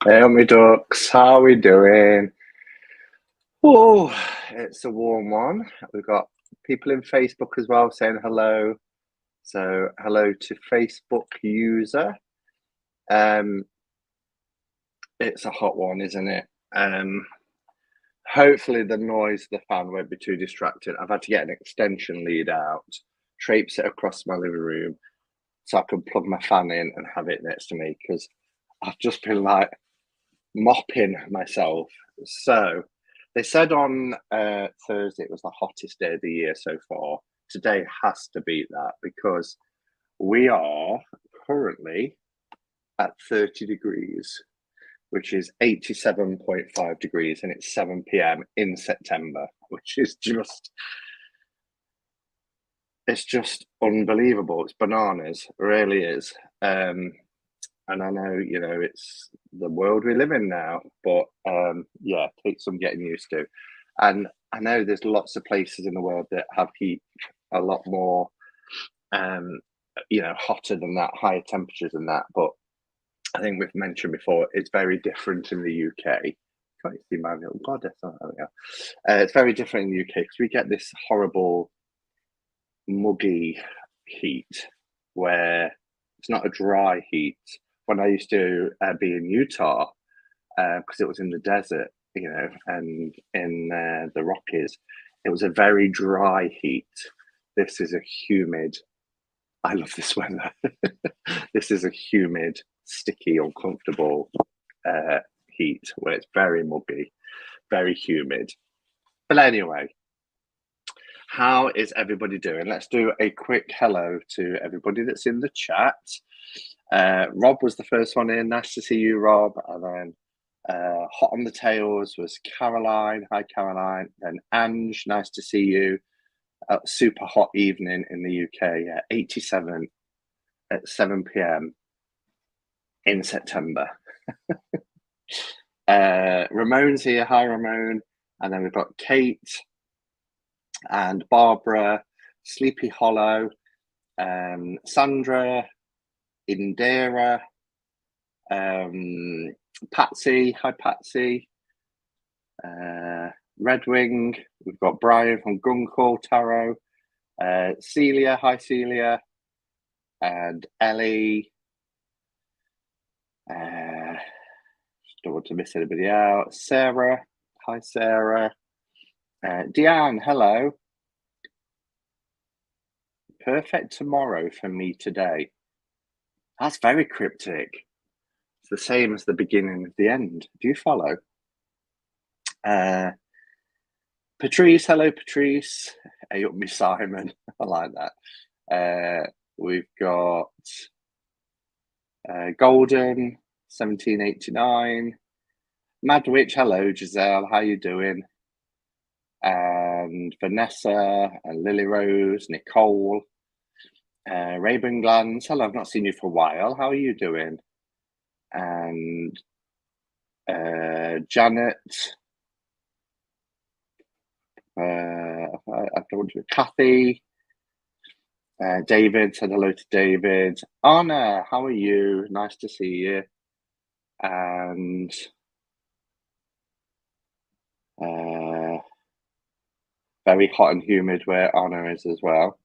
Hey, me ducks, how we doing? Oh, it's a warm one. We've got people in Facebook as well saying hello. So hello to Facebook user. Um, it's a hot one, isn't it? Hopefully the noise of the fan won't be too distracting. I've had to get an extension lead out, traipse it across my living room so I can plug my fan in and have it next to me because I've just been like mopping myself. So they said on Thursday it was the hottest day of the year so far. Today has to beat that because we are currently at 30 degrees, which is 87.5 degrees, and it's 7 p.m. in September, which is just unbelievable. It's bananas, it really is. And I know, it's the world we live in now, but yeah, takes some getting used to. And I know there's lots of places in the world that have heat a lot more, um, hotter than that, higher temperatures than that. But I think we've mentioned before, it's very different in the UK. Can't you see my little goddess? Oh, there we go. It's very different in the UK because we get this horrible, muggy heat where it's not a dry heat. When I used to be in Utah, because it was in the desert, and in the Rockies, it was a very dry heat. This is a humid. I love this weather. This is a humid, sticky, uncomfortable heat where it's very muggy, very humid. But anyway, how is everybody doing? Let's do a quick hello to everybody that's in the chat. Rob was the first one in. Nice to see you, Rob. And then hot on the tails was Caroline. Hi, Caroline. Then Ange, nice to see you. Super hot evening in the UK. 87 at 7 p.m. in September. Ramon's here. Hi, Ramon. And then we've got Kate and Barbara, Sleepy Hollow, Sandra, Indira, Patsy. Hi, Patsy. Redwing. We've got Brian from Guncle Tarot. Celia. Hi, Celia. And Ellie. Don't want to miss anybody out. Sarah. Hi, Sarah. Deanne. Hello. Perfect tomorrow for me today. That's very cryptic. It's the same as the beginning of the end. Do you follow? Patrice, hello, Patrice. Hey, up me, Simon. I like that. We've got Golden, 1789. Madwitch, hello, Giselle. How you doing? And Vanessa and Lily Rose, Nicole, Raven Glans. Hello, I've not seen you for a while. How are you doing? And Janet. Kathy. David said hello to David. Anna, how are you? Nice to see you. And very hot and humid where Anna is as well.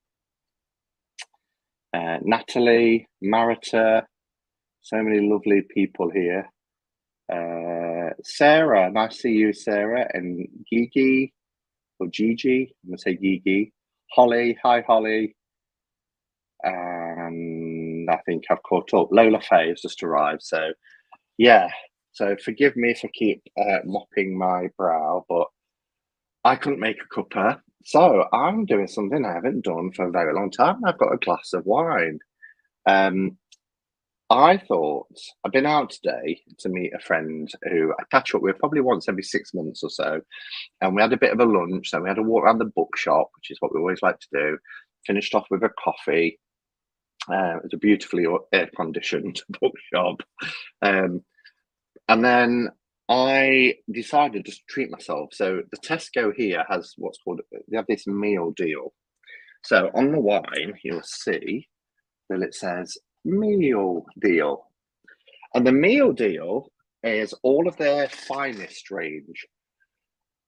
Natalie, Marita, so many lovely people here. Sarah, nice to see you, Sarah. And Gigi, or Gigi, I'm going to say Gigi. Holly, hi, Holly. And I think I've caught up. Lola Faye has just arrived. So, yeah. So forgive me if I keep mopping my brow, but I couldn't make a cuppa. So I'm doing something I haven't done for a very long time. I've got a glass of wine. I thought I've been out today to meet a friend who I catch up with probably once every 6 months or so. And we had a bit of a lunch. Then we had a walk around the bookshop, which is what we always like to do. Finished off with a coffee. It was a beautifully air-conditioned bookshop. And then I decided just to treat myself. So the Tesco here has what's called, they have this meal deal. So on the wine, you'll see that it says meal deal. And the meal deal is all of their finest range.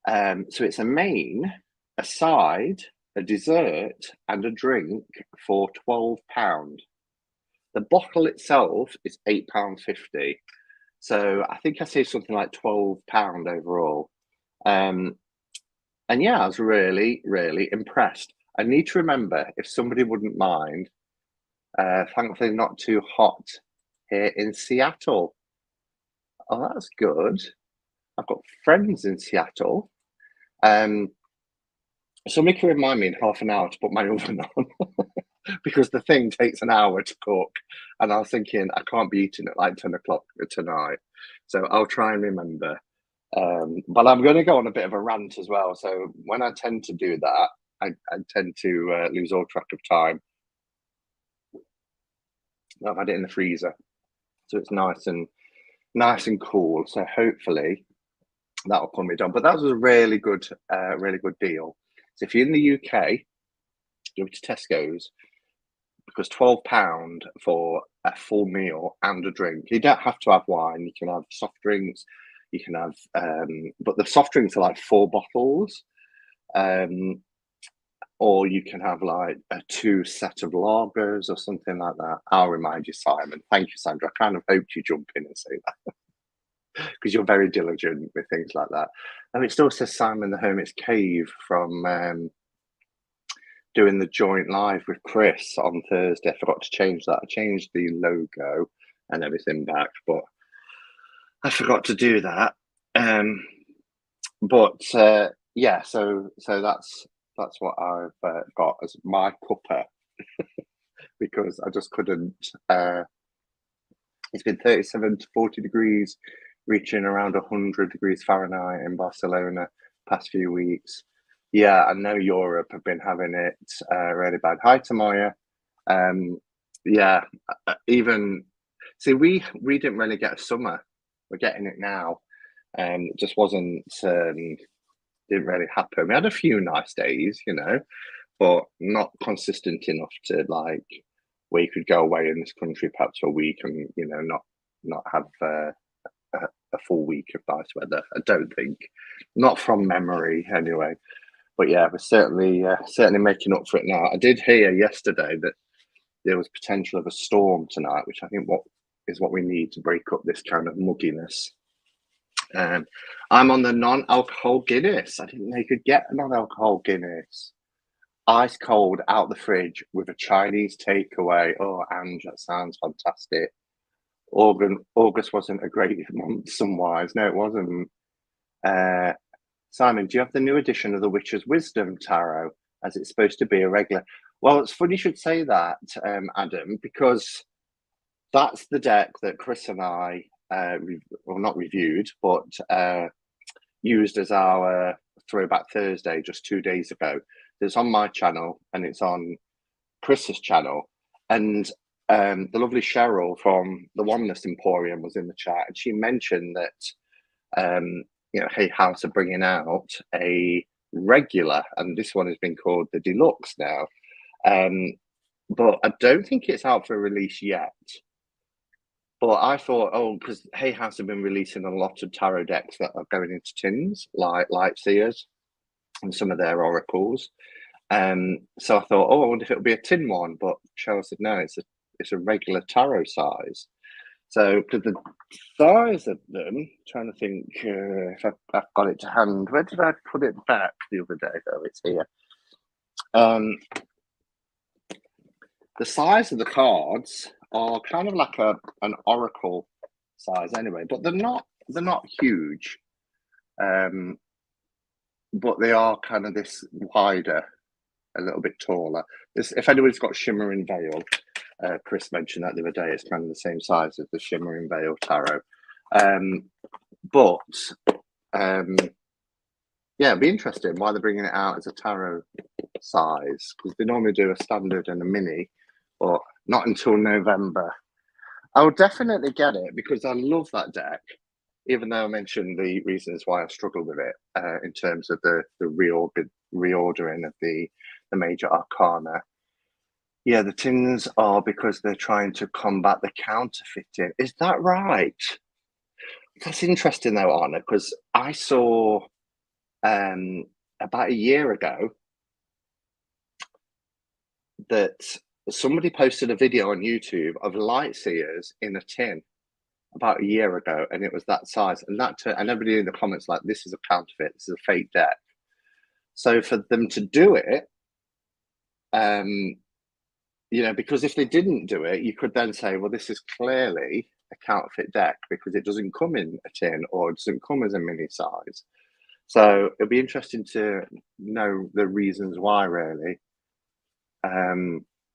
So it's a main, a side, a dessert, and a drink for £12. The bottle itself is £8.50. So I think I saved something like £12 overall. And yeah, I was really, really impressed. I need to remember, if somebody wouldn't mind, thankfully not too hot here in Seattle. Oh, that's good. I've got friends in Seattle. Somebody can remind me in half an hour to put my oven on because the thing takes an hour to cook. And I was thinking, I can't be eating at like 10 o'clock tonight. So I'll try and remember. But I'm going to go on a bit of a rant as well. So when I tend to do that, I tend to lose all track of time. I've had it in the freezer, so it's nice and cool. So hopefully that'll calm me down. But that was a really good deal. So if you're in the UK, go to Tesco's, because £12 for a full meal and a drink. You don't have to have wine. You can have soft drinks. You can have, but the soft drinks are like 4 bottles. Or you can have like a 2 set of lagers or something like that. I'll remind you, Simon. Thank you, Sandra. I kind of hoped you jump in and say that because you're very diligent with things like that. And it still says Simon the Hermit's Cave from doing the joint live with Chris on Thursday. I forgot to change that. I changed the logo and everything back, but I forgot to do that. Yeah, so that's what I've got as my cuppa because I just couldn't. It's been 37 to 40 degrees, reaching around 100 degrees Fahrenheit in Barcelona past few weeks. Yeah, I know Europe have been having it really bad. Hi, Tamoya. Yeah, even see, we didn't really get a summer. We're getting it now. It just wasn't didn't really happen. We had a few nice days, but not consistent enough to like where you could go away in this country perhaps for a week and not have a full week of nice weather. I don't think, not from memory anyway. But yeah, we're certainly making up for it now. I did hear yesterday that there was potential of a storm tonight, which I think what we need to break up this kind of mugginess. I'm on the non-alcohol Guinness. I didn't know you could get a non-alcohol Guinness. Ice cold out the fridge with a Chinese takeaway. Oh, Ange, that sounds fantastic. August wasn't a great month, sun-wise. No, it wasn't. Simon, do you have the new edition of the Witcher's Wisdom Tarot, as it's supposed to be a regular? Well, it's funny you should say that, Adam, because that's the deck that Chris and I, not reviewed, but used as our Throwback Thursday just 2 days ago. It's on my channel and it's on Chris's channel. And the lovely Cheryl from the Oneness Emporium was in the chat, and she mentioned that Hay House are bringing out a regular, and this one has been called the Deluxe now. But I don't think it's out for release yet. But I thought, because Hay House have been releasing a lot of tarot decks that are going into tins, like Lightseers and some of their oracles. So I thought, I wonder if it'll be a tin one. But Cheryl said, no, it's a regular tarot size. So, because the size of them, trying to think if I've got it to hand. Where did I put it back the other day? Oh, it's here. The size of the cards are kind of like an oracle size anyway, but they're not huge. But they are kind of this wider, a little bit taller. If anybody's got Shimmering Veil, Chris mentioned that the other day, it's kind of the same size as the Shimmering Veil Tarot. Yeah, it'd be interesting why they're bringing it out as a tarot size, because they normally do a standard and a mini, but not until November. I'll definitely get it because I love that deck, even though I mentioned the reasons why I struggle with it in terms of the reordering of the major arcana. Yeah, the tins are because they're trying to combat the counterfeiting. Is that right? That's interesting though, Anna, because I saw about a year ago that somebody posted a video on YouTube of light seers in a tin about a year ago, and it was that size, and and everybody in the comments like, this is a counterfeit, this is a fake deck. So for them to do it, because if they didn't do it, you could then say, well, this is clearly a counterfeit deck because it doesn't come in a tin or it doesn't come as a mini size. So it'd be interesting to know the reasons why, really.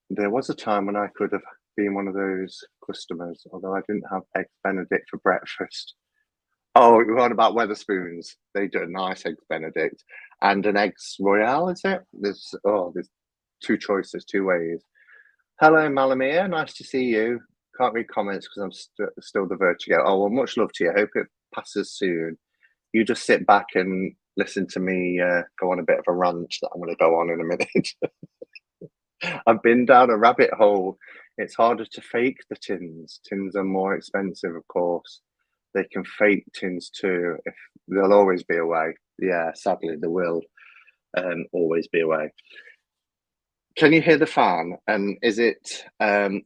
There was a time when I could have been one of those customers, although I didn't have eggs Benedict for breakfast. Oh, we're on about Weatherspoons. They do a nice eggs Benedict and an eggs Royale, is it? There's two choices, two ways. Hello, Malamia. Nice to see you. Can't read comments because I'm still the vertigo. Oh, well, much love to you. Hope it passes soon. You just sit back and listen to me go on a bit of a rant that I'm going to go on in a minute. I've been down a rabbit hole. It's harder to fake the tins. Tins are more expensive, of course. They can fake tins too. If there'll always be a way. Yeah, sadly, there will always be a way. Can you hear the fan? And is it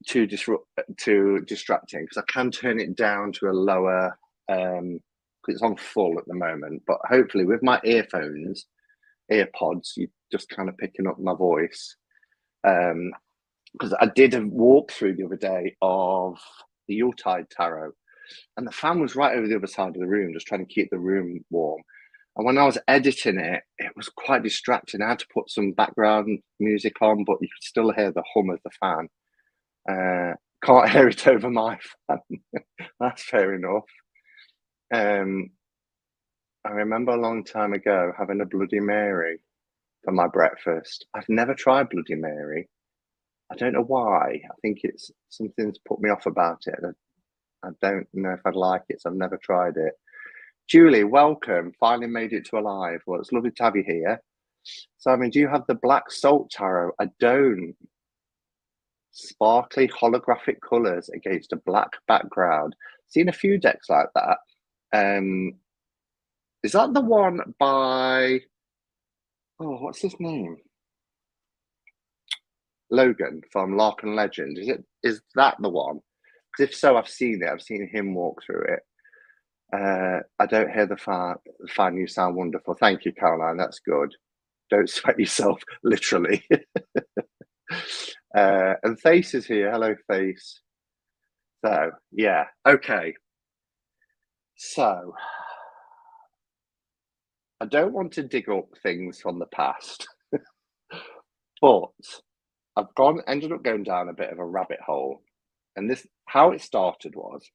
too distracting? Because I can turn it down to a lower. It's on full at the moment, but hopefully with my earphones, earpods, you're just kind of picking up my voice. Because I did a walkthrough the other day of the Yuletide Tarot, and the fan was right over the other side of the room, just trying to keep the room warm. And when I was editing it, it was quite distracting. I had to put some background music on, but you could still hear the hum of the fan. Can't hear it over my fan. That's fair enough. I remember a long time ago having a Bloody Mary for my breakfast. I've never tried Bloody Mary. I don't know why. I think it's something's put me off about it. I don't know if I'd like it, so I've never tried it. Julie, welcome. Finally made it to a live. Well, it's lovely to have you here. Simon, do you have the Black Salt Tarot? I don't. Sparkly holographic colours against a black background. Seen a few decks like that. Is that the one by... Oh, what's his name? Logan from Larkin Legend. Is that the one? Because if so, I've seen it. I've seen him walk through it. I don't hear the fan. You sound wonderful. Thank you, Caroline. That's good. Don't sweat yourself, literally. And Face is here. Hello, Face. So, yeah. Okay. So, I don't want to dig up things from the past, but I've ended up going down a bit of a rabbit hole. And how it started was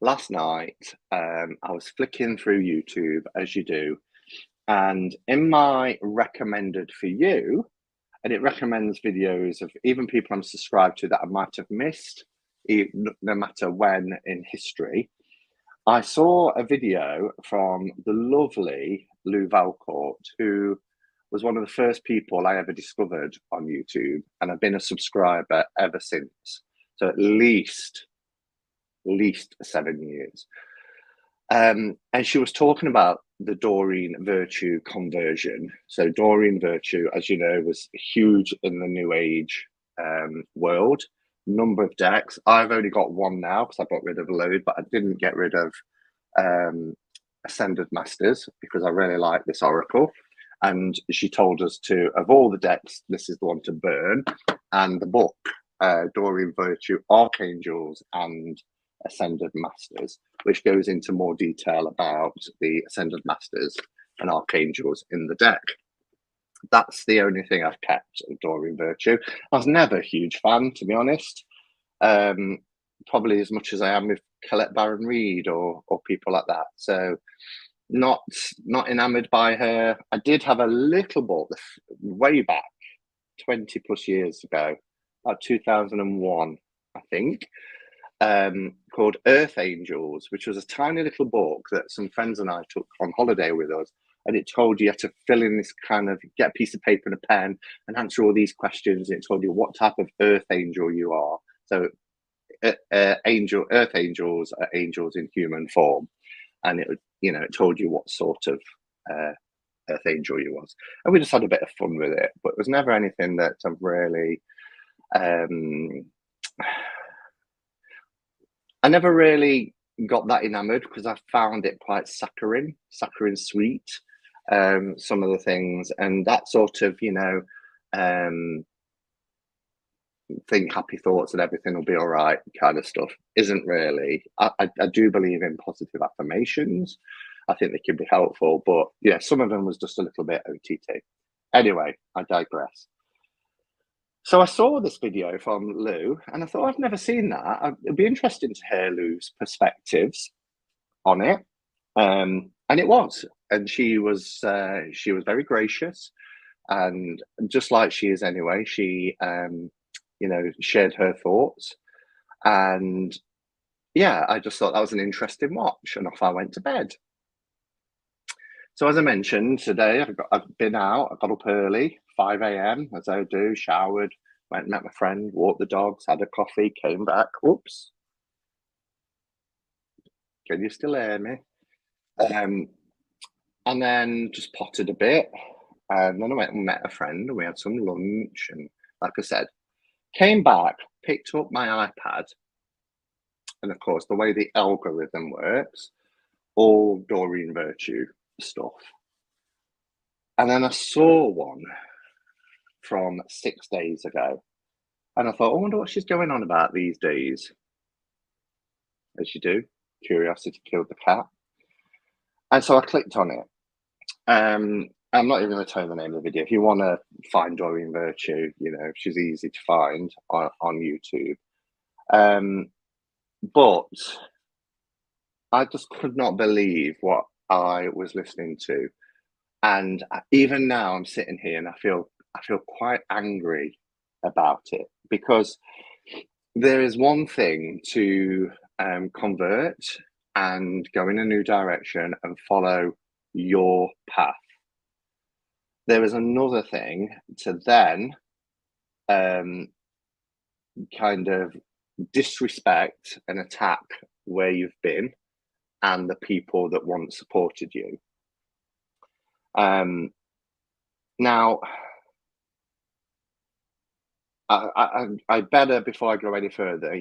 last night, I was flicking through YouTube, as you do, and in my recommended for you, and it recommends videos of even people I'm subscribed to that I might have missed, no matter when in history. I saw a video from the lovely Lou Valcourt, who was one of the first people I ever discovered on YouTube, and I've been a subscriber ever since. So at least 7 years. And she was talking about the Doreen Virtue conversion. So Doreen Virtue, as you know, was huge in the New Age world. Number of decks. I've only got one now because I got rid of a load, but I didn't get rid of Ascended Masters because I really like this oracle. And she told us to, of all the decks, this is the one to burn. And the book, Doreen Virtue, Archangels and Ascended Masters, which goes into more detail about the Ascended Masters and Archangels in the deck. That's the only thing I've kept of Doreen Virtue. I was never a huge fan, to be honest. Probably as much as I am with Colette Baron Reed or people like that. So not enamored by her. I did have a little book way back 20 plus years ago, about 2001, I think, called Earth Angels, which was a tiny little book that some friends and I took on holiday with us. And it told you had to fill in this kind of, get a piece of paper and a pen and answer all these questions. And it told you what type of Earth Angel you are. So earth angels are angels in human form, and it would, it told you what sort of earth angel you was, and we just had a bit of fun with it. But it was never anything that I've really, I never really got that enamored because I found it quite saccharine sweet. Some of the things, and that sort of, think happy thoughts and everything will be all right kind of stuff isn't really. I do believe in positive affirmations. I think they can be helpful, but yeah, some of them was just a little bit OTT. Anyway, I digress. So I saw this video from Lou, and I thought, I've never seen that. It'd be interesting to hear Lou's perspectives on it. And it was, and she was very gracious, and just like she is anyway, she shared her thoughts, and yeah, I just thought that was an interesting watch, and off I went to bed. So as I mentioned today, I've been out. I got up early, 5 a.m. as I do, showered, went and met my friend, walked the dogs, had a coffee, came back. Oops, can you still hear me? And then just potted a bit, and then I went and met a friend, and we had some lunch, and like I said, came back, picked up my iPad, and of course, the way the algorithm works, all Doreen Virtue stuff. And then I saw one from 6 days ago, and I thought, I wonder what she's going on about these days. As you do, curiosity killed the cat. And so I clicked on it. I'm not even going to tell you the name of the video. If you want to find Doreen Virtue, she's easy to find on YouTube. But I just could not believe what I was listening to. And even now I'm sitting here and I feel quite angry about it, because there is one thing to convert and go in a new direction and follow your path. There is another thing to then kind of disrespect and attack where you've been and the people that once supported you. Now, I better, before I go any further,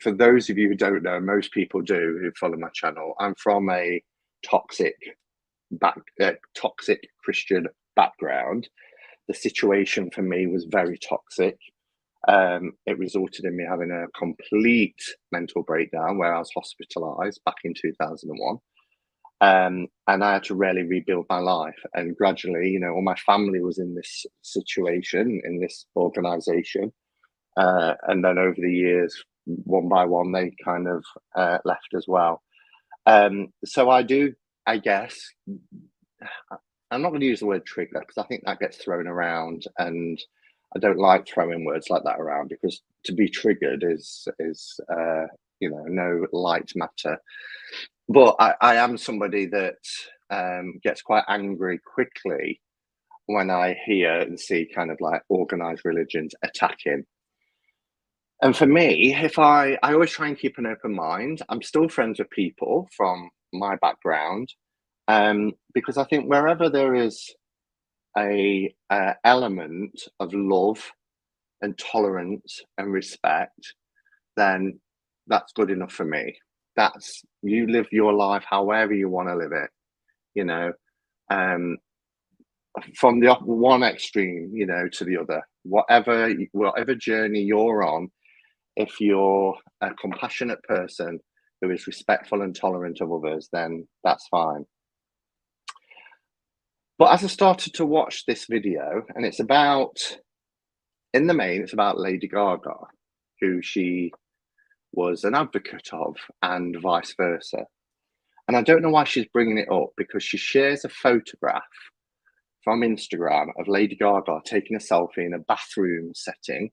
for those of you who don't know, most people do who follow my channel, I'm from a toxic Christian background. The situation for me was very toxic. It resulted in me having a complete mental breakdown where I was hospitalized back in 2001. And I had to really rebuild my life. And gradually, all my family was in this situation, in this organization. And then over the years, one by one, they kind of left as well. So I guess, I'm not going to use the word trigger because I think that gets thrown around, and I don't like throwing words like that around, because to be triggered is no light matter. But I am somebody that gets quite angry quickly when I hear and see kind of like organized religions attacking. And for me, I always try and keep an open mind. I'm still friends with people from my background, because I think wherever there is a element of love and tolerance and respect, then that's good enough for me. That's, you live your life however you want to live it, from the one extreme, to the other, whatever journey you're on. If you're a compassionate person who is respectful and tolerant of others, then that's fine. But as I started to watch this video, and it's about, in the main, it's about Lady Gaga, who she was an advocate of, and vice versa. And I don't know why she's bringing it up, because she shares a photograph from Instagram of Lady Gaga taking a selfie in a bathroom setting,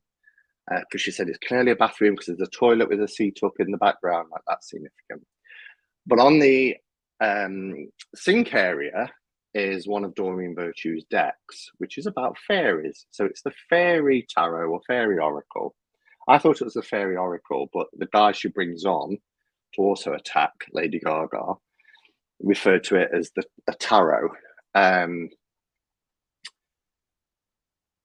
because she said it's clearly a bathroom because there's a toilet with a seat up in the background, like that's significant. But on the sink area is one of Doreen Virtue's decks, which is about fairies. So it's the fairy tarot or fairy oracle. I thought it was a fairy oracle, but the guy she brings on to also attack Lady Gaga referred to it as a tarot. Um,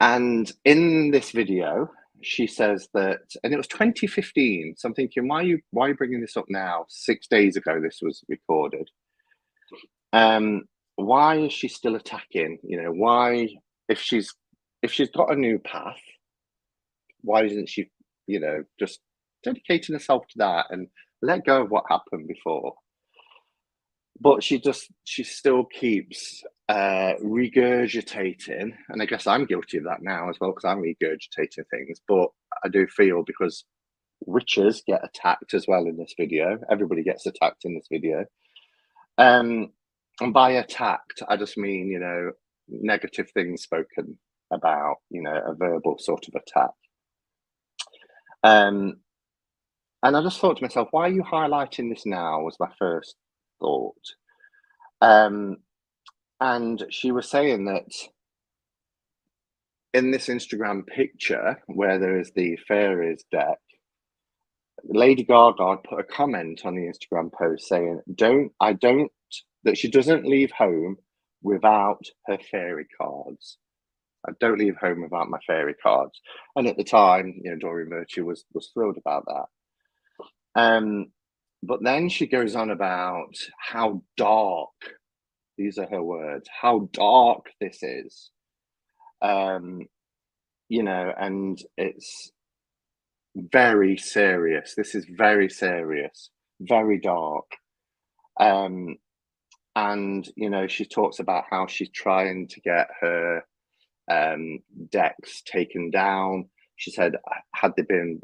and in this video, she says that, and it was 2015. So I'm thinking, why are you bringing this up now? 6 days ago, this was recorded. Why is she still attacking? You know, why, if she's got a new path, why isn't she, you know, just dedicating herself to that and let go of what happened before? But she still keeps regurgitating, and I guess I'm guilty of that now as well because I'm regurgitating things. But I do feel, because witches get attacked as well in this video. Everybody gets attacked in this video. And by attacked, I just mean, you know, negative things spoken about, you know, a verbal sort of attack. And I just thought to myself, why are you highlighting this now? Was my first thought. And she was saying that in this Instagram picture where there is the fairies deck, Lady Gaga put a comment on the Instagram post saying, that she doesn't leave home without her fairy cards. I don't leave home without my fairy cards. And at the time, you know, Doreen Virtue was thrilled about that. But then she goes on about how dark, these are her words, how dark this is. You know, and it's very serious. This is very serious, very dark. And, you know, she talks about how she's trying to get her decks taken down. She said, had they been,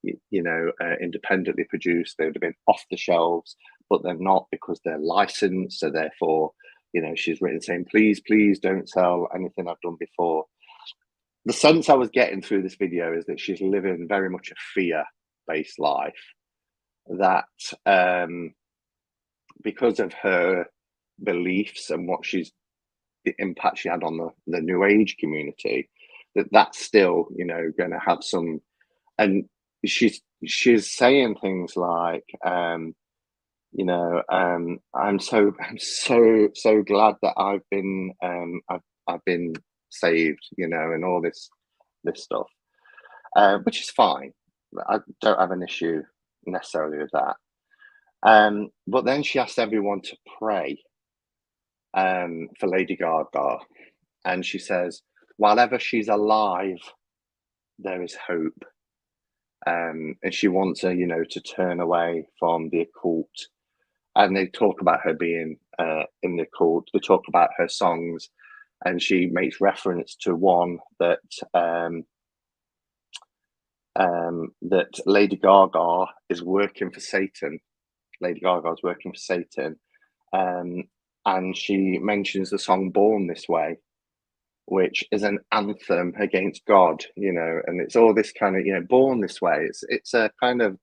you know, independently produced, they would have been off the shelves, but they're not because they're licensed. So therefore, you know, she's written saying, please, please don't sell anything I've done before. The sense I was getting through this video is that she's living very much a fear-based life. That because of her beliefs and the impact she had on the New Age community, that's still, you know, going to have some. And she's saying things like, you know, I'm so glad that I've been saved, you know, and all this stuff, which is fine. I don't have an issue necessarily with that. But then she asked everyone to pray for Lady Gaga, and she says, while ever she's alive, there is hope. And she wants her, you know, to turn away from the occult. And they talk about her being in the occult. They talk about her songs, and she makes reference to one that that Lady Gaga is working for Satan. Lady Gaga is working for Satan, and she mentions the song "Born This Way," which is an anthem against God, you know, and it's all this kind of, you know, "Born This Way." It's a kind of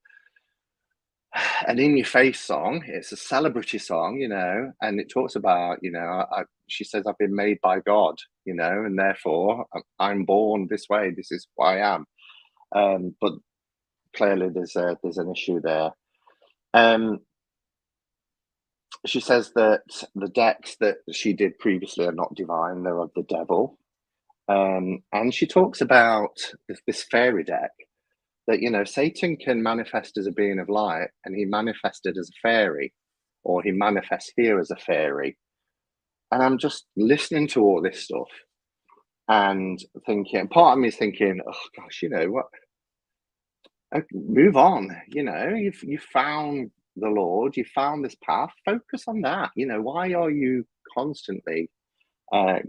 an in-your-face song. It's a celebratory song, you know, and it talks about, you know, she says, I've been made by God, you know, and therefore I'm born this way. This is who I am. But clearly there's an issue there. She says that the decks that she did previously are not divine; they're of the devil. And she talks about this fairy deck, that, you know, Satan can manifest as a being of light, and he manifested as a fairy, or he manifests here as a fairy. And I'm just listening to all this stuff and thinking, part of me is thinking, oh gosh, you know what? Move on. You know, you've found the Lord, you found this path. Focus on that. You know, why are you constantly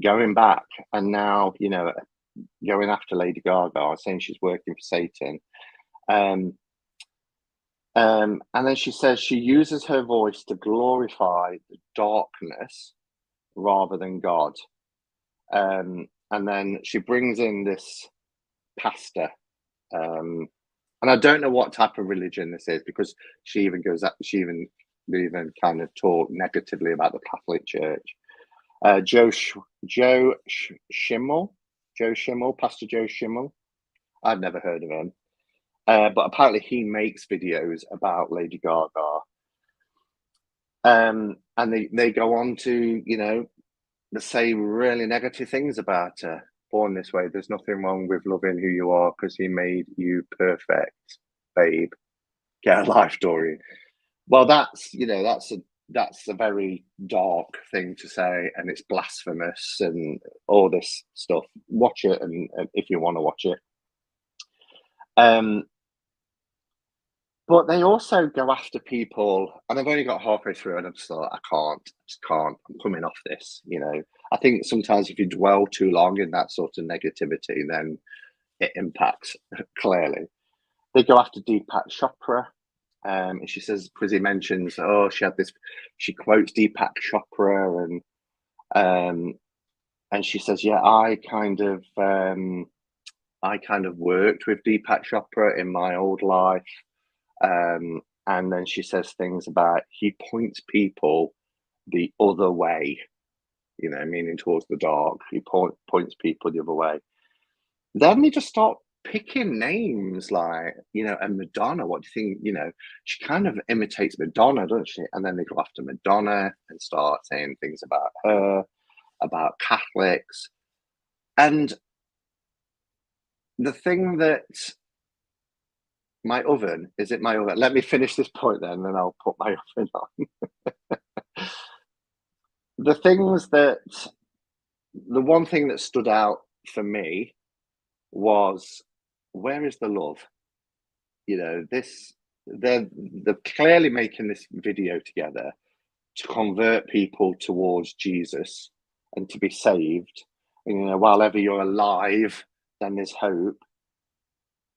going back and now, you know, going after Lady Gaga, saying she's working for Satan? And then she says she uses her voice to glorify the darkness rather than God. And then she brings in this pastor. And I don't know what type of religion this is, because she even kind of talk negatively about the Catholic Church. Joe Schimmel, Pastor Joe Schimmel. I've never heard of him. But apparently he makes videos about Lady Gaga. And they go on to, they say really negative things about her. Born this way, there's nothing wrong with loving who you are because he made you perfect, babe. Get a life, Doreen. Well, that's a very dark thing to say, and it's blasphemous and all this stuff. Watch it, and if you want to watch it. Um, but they also go after people, and I've only got halfway through, and I just thought, I just can't. I'm coming off this. I think sometimes if you dwell too long in that sort of negativity, then it impacts clearly. They go after Deepak Chopra. And she says, because he mentions, she quotes Deepak Chopra, and she says, yeah, I kind of worked with Deepak Chopra in my old life. And then she says things about he points people the other way, meaning towards the dark. He points people the other way. Then they just start picking names like, and Madonna. What do you think? She kind of imitates Madonna, doesn't she? And then they go after Madonna and start saying things about her, about Catholics. And the thing that my oven, is it my oven? Let me finish this point then, and I'll put my oven on. The one thing that stood out for me was, where is the love? They're clearly making this video together to convert people towards Jesus and to be saved. And, while ever you're alive, then there's hope.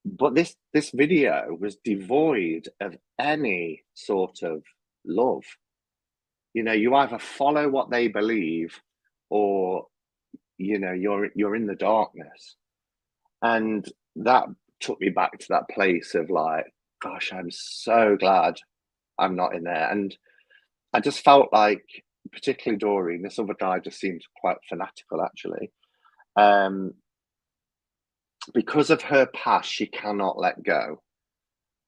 But this video was devoid of any sort of love. You either follow what they believe, or you're in the darkness. And that took me back to that place of like, gosh, I'm so glad I'm not in there. And I just felt like, particularly Doreen, this other guy just seems quite fanatical, actually. Because of her past, she cannot let go.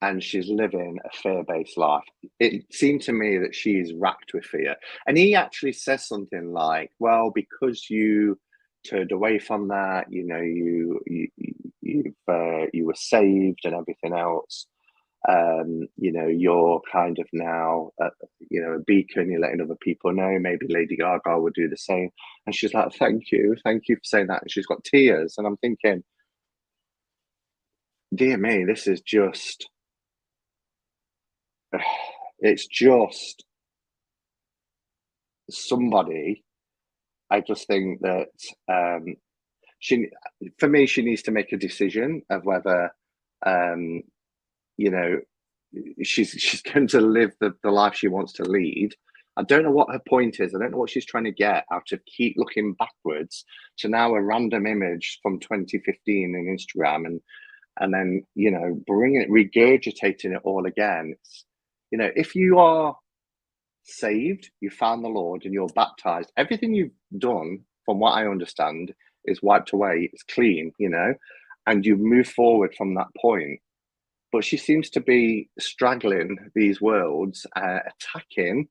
And she's living a fear-based life. It seemed to me that she's racked with fear. And he actually says something like, well, because you turned away from that, you were saved and everything else. You're kind of now, a beacon. You're letting other people know. Maybe Lady Gaga would do the same. And she's like, thank you for saying that. And she's got tears. And I'm thinking, dear me, this is just, it's just somebody. I just think that for me, she needs to make a decision of whether, you know, she's going to live the life she wants to lead. I don't know what her point is. I don't know what she's trying to get out of keep looking backwards to now a random image from 2015 in Instagram, and then regurgitating it all again. If you are saved, you found the Lord, and you're baptized, everything you've done, from what I understand, is wiped away. It's clean, and you move forward from that point. But she seems to be straggling these worlds, attacking.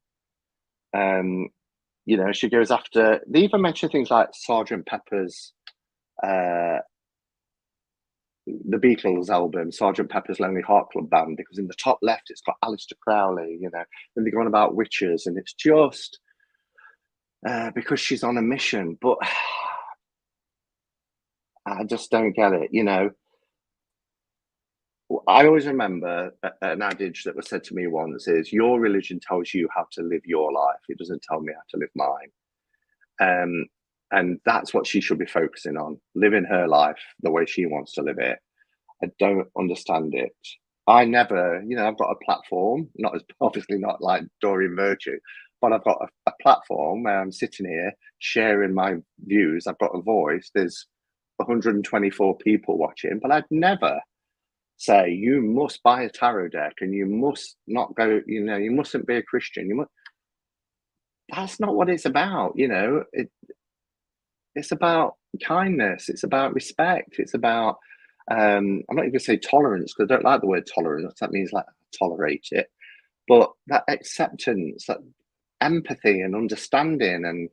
She goes after. They even mention things like Sergeant Pepper's, the Beatles album, Sergeant Pepper's Lonely Heart Club Band, because in the top left it's got Aleister Crowley. Then they go on about witches, and it's just because she's on a mission. But I just don't get it. I always remember an adage that was said to me once: is your religion tells you how to live your life, it doesn't tell me how to live mine. And that's what she should be focusing on, living her life the way she wants to live it. I don't understand it. I never, I've got a platform, not as obviously not like Doreen Virtue, but I've got a platform where I'm sitting here sharing my views. I've got a voice. There's 124 people watching, but I'd never say you must buy a tarot deck and you must not go, you mustn't be a Christian. That's not what it's about. It's about kindness. It's about respect. It's about I'm not even gonna say tolerance because I don't like the word tolerance. That means like tolerate it, but that acceptance, that empathy and understanding, and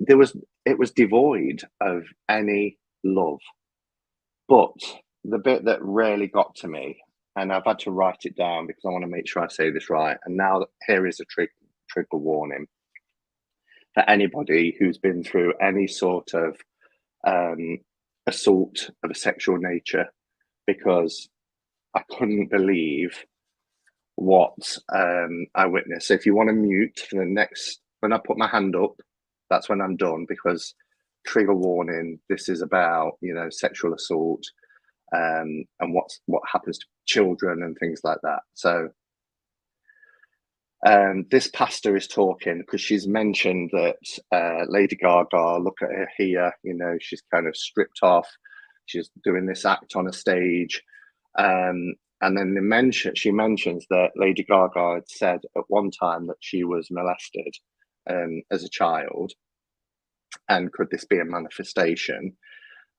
there was it was devoid of any love. But the bit that really got to me, and I've had to write it down because I want to make sure I say this right. And now here is a trigger warning for anybody who's been through any sort of um, assault of a sexual nature, because I couldn't believe what I witnessed. So if you want to mute for the next, when I put my hand up, that's when I'm done, because trigger warning, this is about, sexual assault, and what happens to children and things like that. So this pastor is talking because she's mentioned that Lady Gaga, look at her here, she's kind of stripped off. She's doing this act on a stage. And then she mentions that Lady Gaga had said at one time that she was molested as a child. And could this be a manifestation?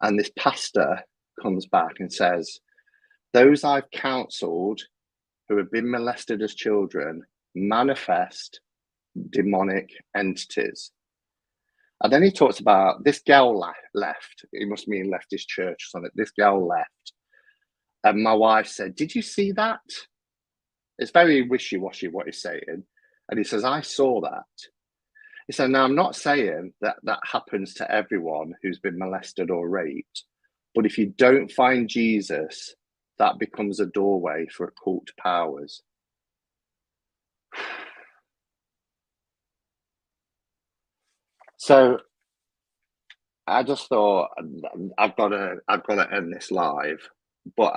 And this pastor comes back and says, those I've counseled who have been molested as children manifest demonic entities. And then he talks about this girl left. He must mean left his church or something. This girl left. And my wife said, did you see that? It's very wishy-washy what he's saying. And he says, I saw that. He said, now, I'm not saying that that happens to everyone who's been molested or raped. But if you don't find Jesus, that becomes a doorway for occult powers. So I just thought, I've got to end this live. But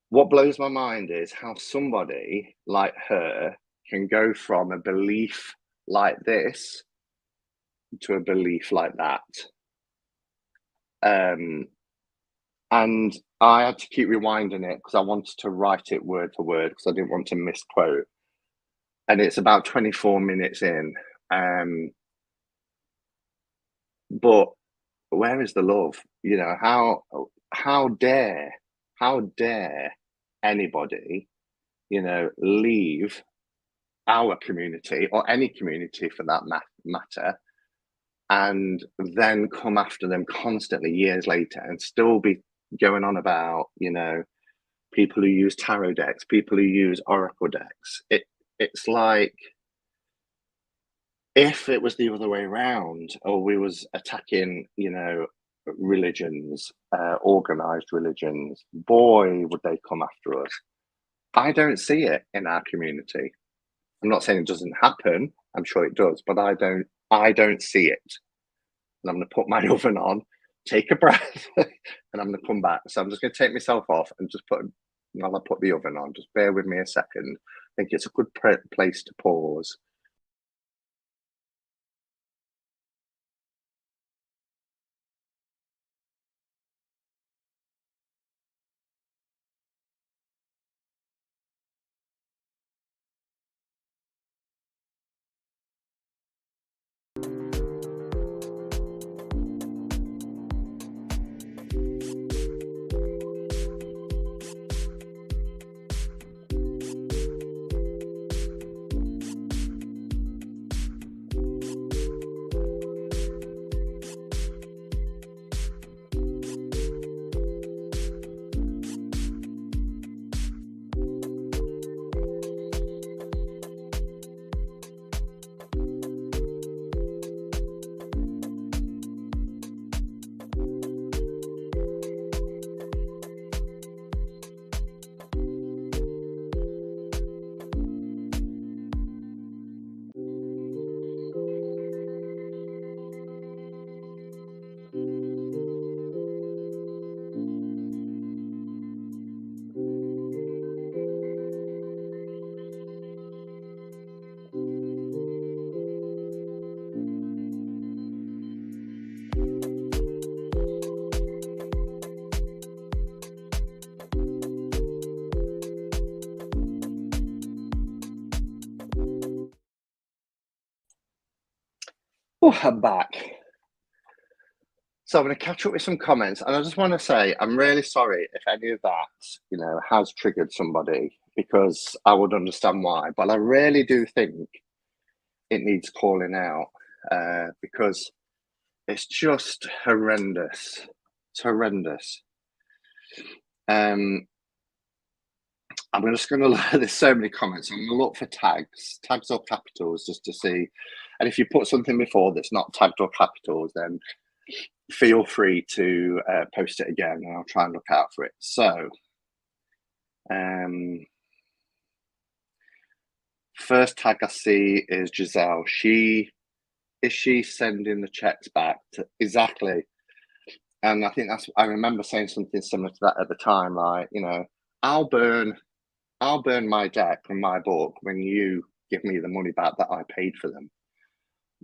what blows my mind is how somebody like her can go from a belief like this to a belief like that. And I had to keep rewinding it because I wanted to write it word for word because I didn't want to misquote. And it's about 24 minutes in. But where is the love? How dare anybody, leave our community or any community for that matter, and then come after them constantly years later and still be going on about, people who use tarot decks, people who use oracle decks. It's like, if it was the other way around, or we was attacking, religions, organized religions, boy, would they come after us. I don't see it in our community. I'm not saying it doesn't happen. I'm sure it does, but I don't see it. And I'm going to put my oven on, take a breath, and I'm going to come back. So I'm just going to take myself off and just while I put the oven on, just bear with me a second. I think it's a good place to pause. Oh, I'm back. So I'm going to catch up with some comments, and I just want to say I'm really sorry if any of that, has triggered somebody, because I would understand why. But I really do think it needs calling out, because it's just horrendous. It's horrendous. I'm just going to look. There's so many comments. I'm going to look for tags or capitals, just to see. And if you put something before that's not tagged or capitals, then feel free to post it again, and I'll try and look out for it. So, first tag I see is Giselle. Is she sending the checks back to, exactly? And I think I remember saying something similar to that at the time. Like, I'll burn my deck and my book when you give me the money back that I paid for them.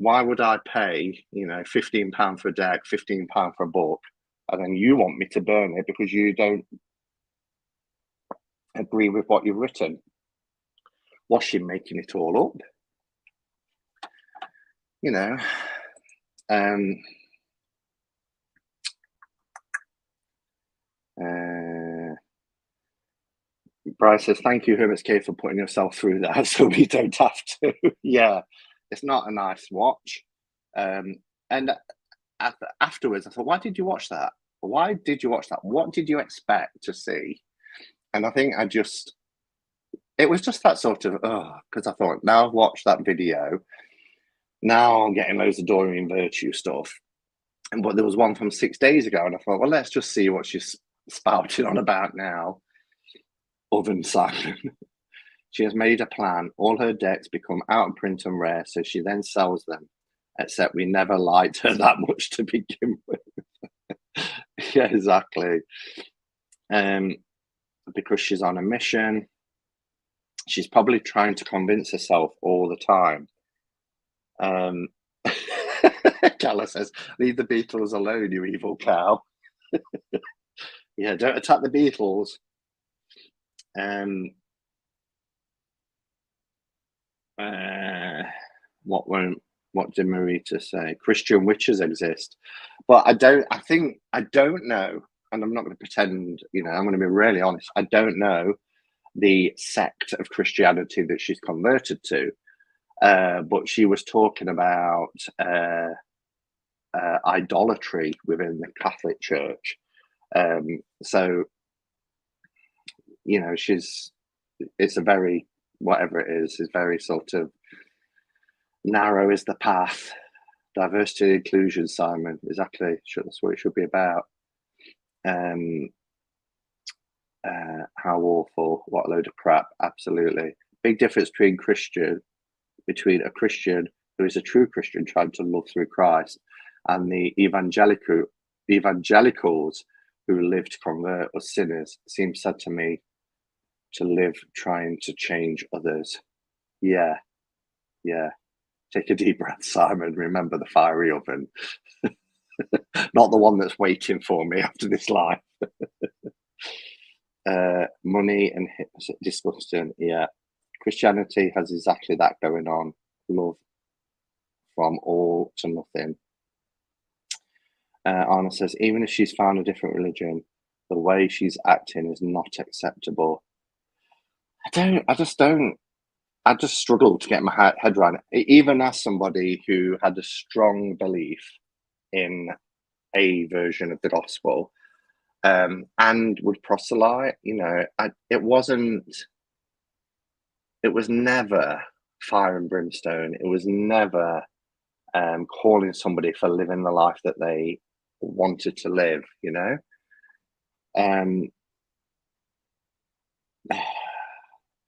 Why would I pay, £15 for a deck, £15 for a book, and then you want me to burn it because you don't agree with what you've written? Was she making it all up? Bryce says, thank you, Hermit's Cave, for putting yourself through that so we don't have to. Yeah, it's not a nice watch. And afterwards, I thought, why did you watch that? Why did you watch that? What did you expect to see? And I think it was just that sort of, because I thought, now I've watched that video, now I'm getting loads of Doreen Virtue stuff. But there was one from 6 days ago, and I thought, well, let's just see what she's spouting on about now. Oven Simon. She has made a plan. All her decks become out of print and rare, so she then sells them. Except we never liked her that much to begin with. Yeah, exactly. Because she's on a mission. She's probably trying to convince herself all the time. Calla says, leave the Beatles alone, you evil cow. Yeah, don't attack the Beatles. What did Marita say? Christian witches exist. But I don't know, and I'm not going to pretend, I'm going to be really honest. I don't know the sect of Christianity that she's converted to. But she was talking about idolatry within the Catholic Church. So, it's a very, whatever it is very sort of narrow is the path. Diversity and inclusion, Simon. Exactly. That's what it should be about. How awful. What a load of crap. Absolutely. Big difference between a Christian who is a true Christian trying to love through Christ, and the evangelicals who live to convert us sinners. Seems said to me to live trying to change others. Yeah. Take a deep breath, Simon. Remember the fiery oven. Not the one that's waiting for me after this life. Money and disgusting. Yeah. Christianity has exactly that going on. Love from all to nothing. Anna says, even if she's found a different religion, the way she's acting is not acceptable. I just struggle to get my head around it. Even as somebody who had a strong belief in a version of the gospel, and would proselyte, it was never fire and brimstone. It was never calling somebody for living the life that they wanted to live,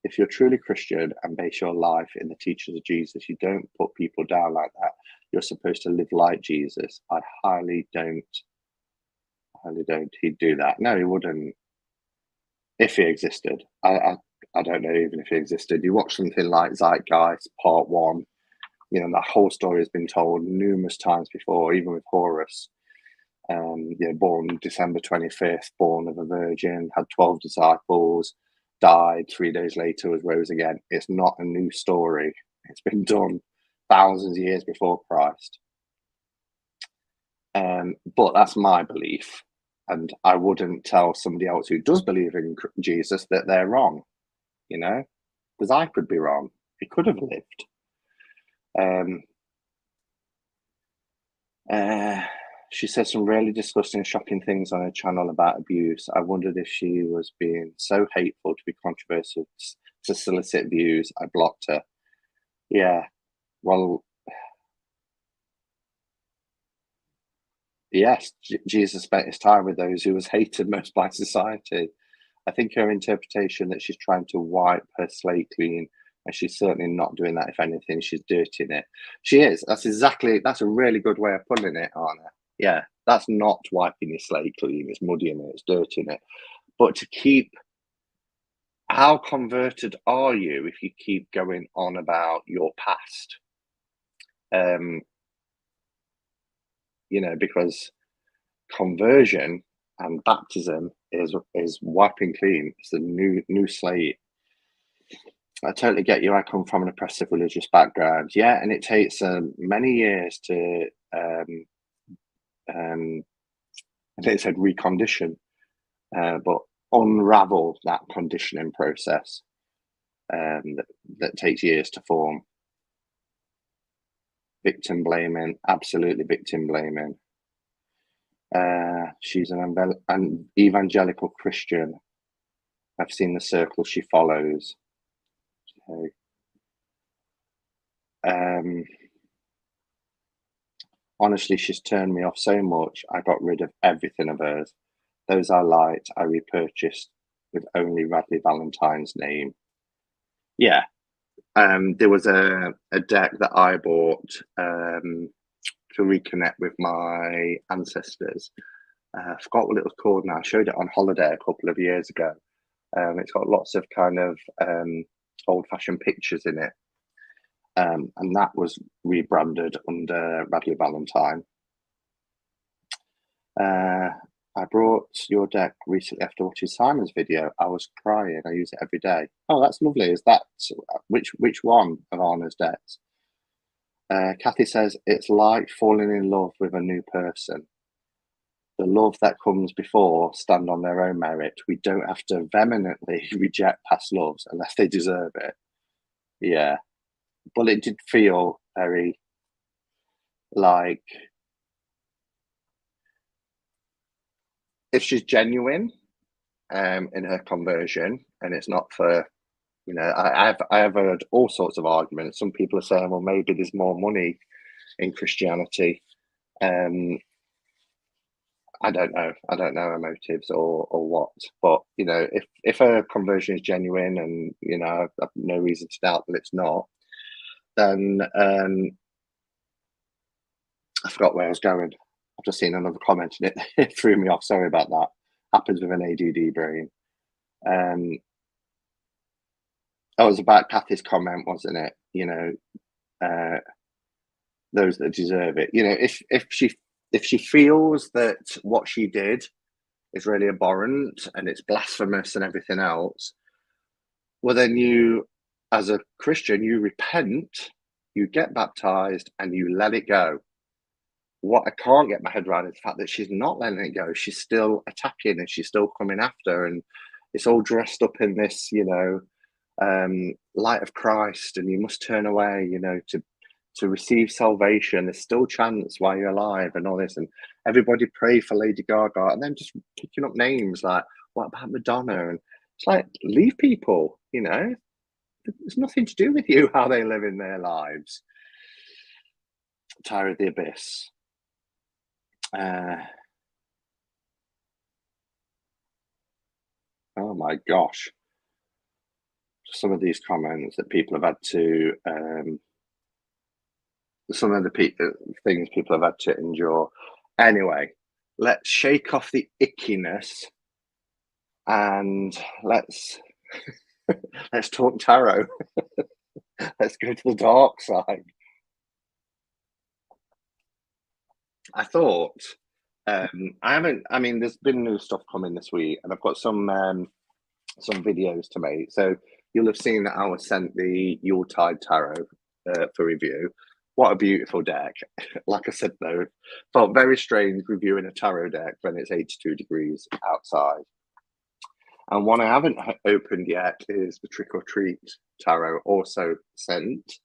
if you're truly Christian and base your life in the teachings of Jesus, you don't put people down like that. You're supposed to live like Jesus. I highly don't he'd do that. No, he wouldn't. If he existed. I don't know even if he existed. You watch something like Zeitgeist Part 1, that whole story has been told numerous times before, even with Horus. Born December 25th, born of a virgin, had 12 disciples, died 3 days later, was rose again. It's not a new story. It's been done thousands of years before Christ. But that's my belief, and I wouldn't tell somebody else who does believe in Jesus that they're wrong, you know, because I could be wrong. He could have lived. Um, she says some really disgusting, shocking things on her channel about abuse. I wondered if she was being so hateful to be controversial to solicit views. I blocked her. Yeah, well, yes, Jesus spent his time with those who was hated most by society. I think her interpretation that she's trying to wipe her slate clean, and she's certainly not doing that. If anything, she's dirtying it. She is. That's a really good way of putting it, Anna. Yeah, that's not wiping your slate clean. It's muddying it. It's dirtying it. But to keep, how converted are you if you keep going on about your past? Because conversion and baptism is wiping clean. It's a new slate. I totally get you. I come from an oppressive religious background. Yeah, and it takes many years to, I think it said recondition, but unravel that conditioning process that takes years to form. Victim blaming, absolutely victim blaming. She's an evangelical Christian. I've seen the circle she follows. So, honestly, she's turned me off so much. I got rid of everything of hers. Those I liked, I repurchased with only Radley Valentine's name. Yeah. There was a deck that I bought to reconnect with my ancestors. I forgot what it was called now. I showed it on holiday a couple of years ago. It's got lots of kind of old-fashioned pictures in it. And that was rebranded under Radley Valentine. I brought your deck recently after watching Simon's video. I was crying. I use it every day. Oh, that's lovely. Is that which one of Anna's decks? Kathy says it's like falling in love with a new person. The love that comes before stand on their own merit. We don't have to vehemently reject past loves unless they deserve it. Yeah, but it did feel very like, if she's genuine in her conversion, and it's not for, I have heard all sorts of arguments. Some people are saying, well, maybe there's more money in Christianity. I don't know her motives or what, but if her conversion is genuine, and I've no reason to doubt that it's not, then I forgot where I was going. I've just seen another comment and it threw me off. Sorry about that. Happens with an ADD brain. That was about Kathy's comment, wasn't it? Those that deserve it. If she feels that what she did is really abhorrent and it's blasphemous and everything else, well, then you, as a Christian, you repent, you get baptized, and you let it go. What I can't get my head around is the fact that she's not letting it go. She's still attacking and she's still coming after, and it's all dressed up in this, light of Christ, and you must turn away, to receive salvation. There's still chance while you're alive, and all this, and everybody pray for Lady Gaga, and then just picking up names like, what about Madonna? And it's like, leave people, there's nothing to do with you how they live in their lives. Tyre of the Abyss. Oh my gosh. Some of these comments that people have had to, some of the things people have had to endure. Anyway, let's shake off the ickiness and let's talk tarot. Let's go to the dark side. I thought, there's been new stuff coming this week, and I've got some videos to make. So you'll have seen that I was sent the Yuletide Tarot for review. What a beautiful deck. Like I said though, felt very strange reviewing a tarot deck when it's 82 degrees outside. And one I haven't opened yet is the Trick or Treat Tarot, also sent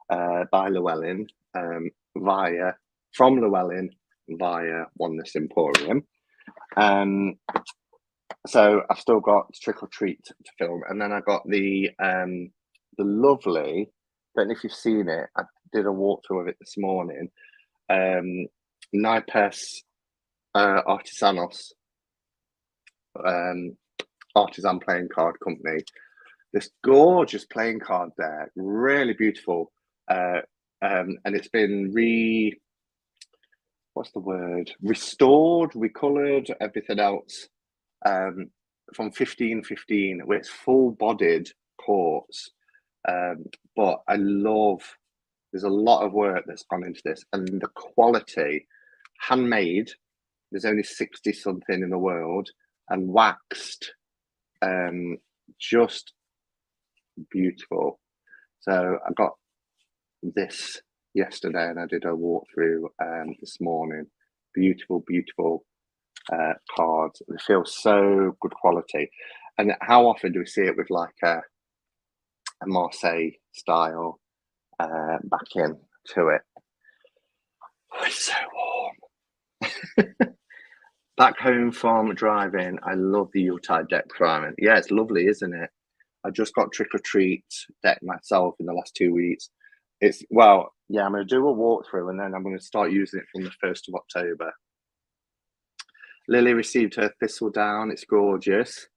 by Llewellyn from Llewellyn via Oneness Emporium. So I've still got Trick or Treat to film, and then I got the lovely. Don't know if you've seen it. I did a walkthrough of it this morning. Naipes Artesanos, artisan playing card company. This gorgeous playing card deck, really beautiful, and it's been restored, recolored, everything else, from 1515, where it's full-bodied quartz. But I love. There's a lot of work that's gone into this, and the quality, handmade. There's only 60 something in the world, and waxed. Just beautiful. So I got this yesterday, and I did a walkthrough this morning. Beautiful, beautiful cards. They feel so good quality. And how often do we see it with like a Marseille style backing to it? Oh, it's so warm. Back home from driving, I love the Yuletide deck priming. Yeah, it's lovely, isn't it? I just got Trick or Treat deck myself in the last 2 weeks. I'm going to do a walkthrough, and then I'm going to start using it from the 1st of October. Lily received her Thistledown. It's gorgeous.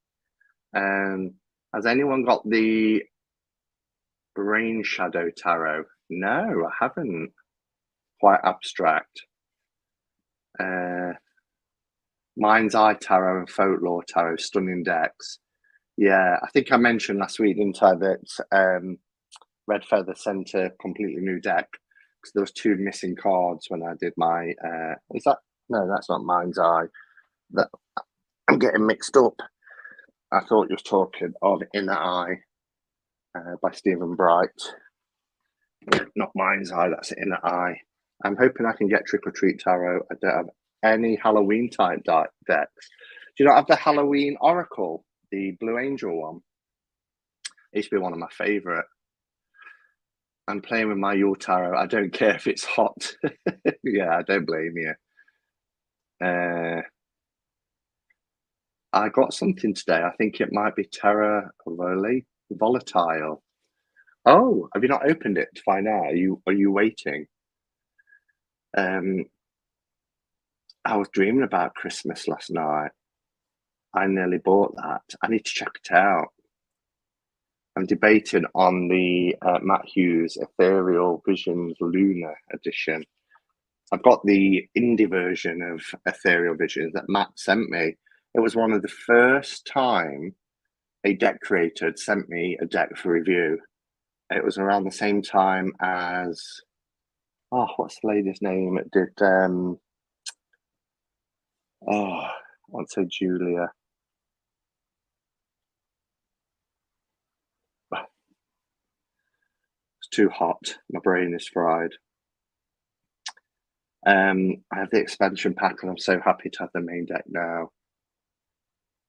Has anyone got the Rain Shadow Tarot? No, I haven't. Quite abstract. Mind's Eye Tarot and Folklore Tarot, stunning decks. Yeah, I think I mentioned last week, didn't I, that Red Feather sent a completely new deck because there was 2 missing cards when I did my. No, that's not Mind's Eye. That I'm getting mixed up. I thought you were talking of Inner Eye by Stephen Bright. Not Mind's Eye, that's Inner Eye. I'm hoping I can get Trick or Treat Tarot. I don't have any Halloween type decks. Do you not have the Halloween Oracle, the Blue Angel one? It used to be one of my favourite. I'm playing with my Yule Tarot. I don't care if it's hot. Yeah, I don't blame you. I got something today. I think it might be Terra Volatile. Oh, have you not opened it to find out? Are you waiting? I was dreaming about Christmas last night. I nearly bought that. I need to check it out. I'm debating on the Matt Hughes Ethereal Visions Lunar edition. I've got the indie version of Ethereal Visions that Matt sent me. It was one of the first time a deck creator had sent me a deck for review. It was around the same time as, what's the lady's name? It did, I want to say Julia. It's too hot. My brain is fried. I have the expansion pack, and I'm so happy to have the main deck now.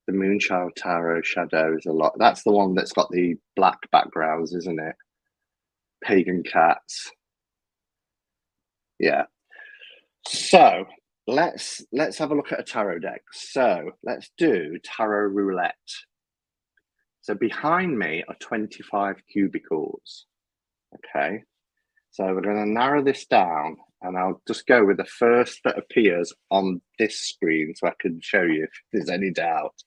The Moonchild Tarot Shadow is a lot. That's the one that's got the black backgrounds, isn't it? Pagan Cats. Yeah. So let's have a look at a tarot deck. So let's do tarot roulette. So behind me are 25 cubicles. Okay. So we're going to narrow this down, and I'll just go with the first that appears on this screen so I can show you if there's any doubt.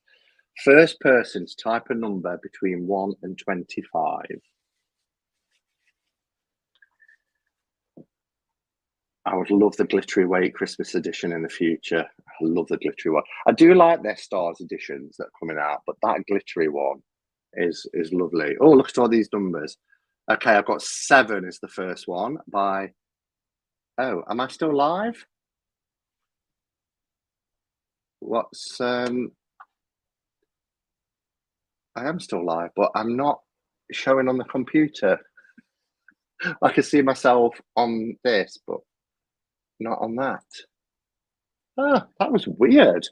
First person to type a number between 1 and 25. I would love the Glittery Weight Christmas edition in the future. I love the glittery one. I do like their Stars editions that are coming out, but that glittery one is lovely. Oh, look at all these numbers. Okay, I've got 7 is the first one by... Oh, am I still live? What's... I am still live, but I'm not showing on the computer. I can see myself on this, but not on that. Ah, that was weird.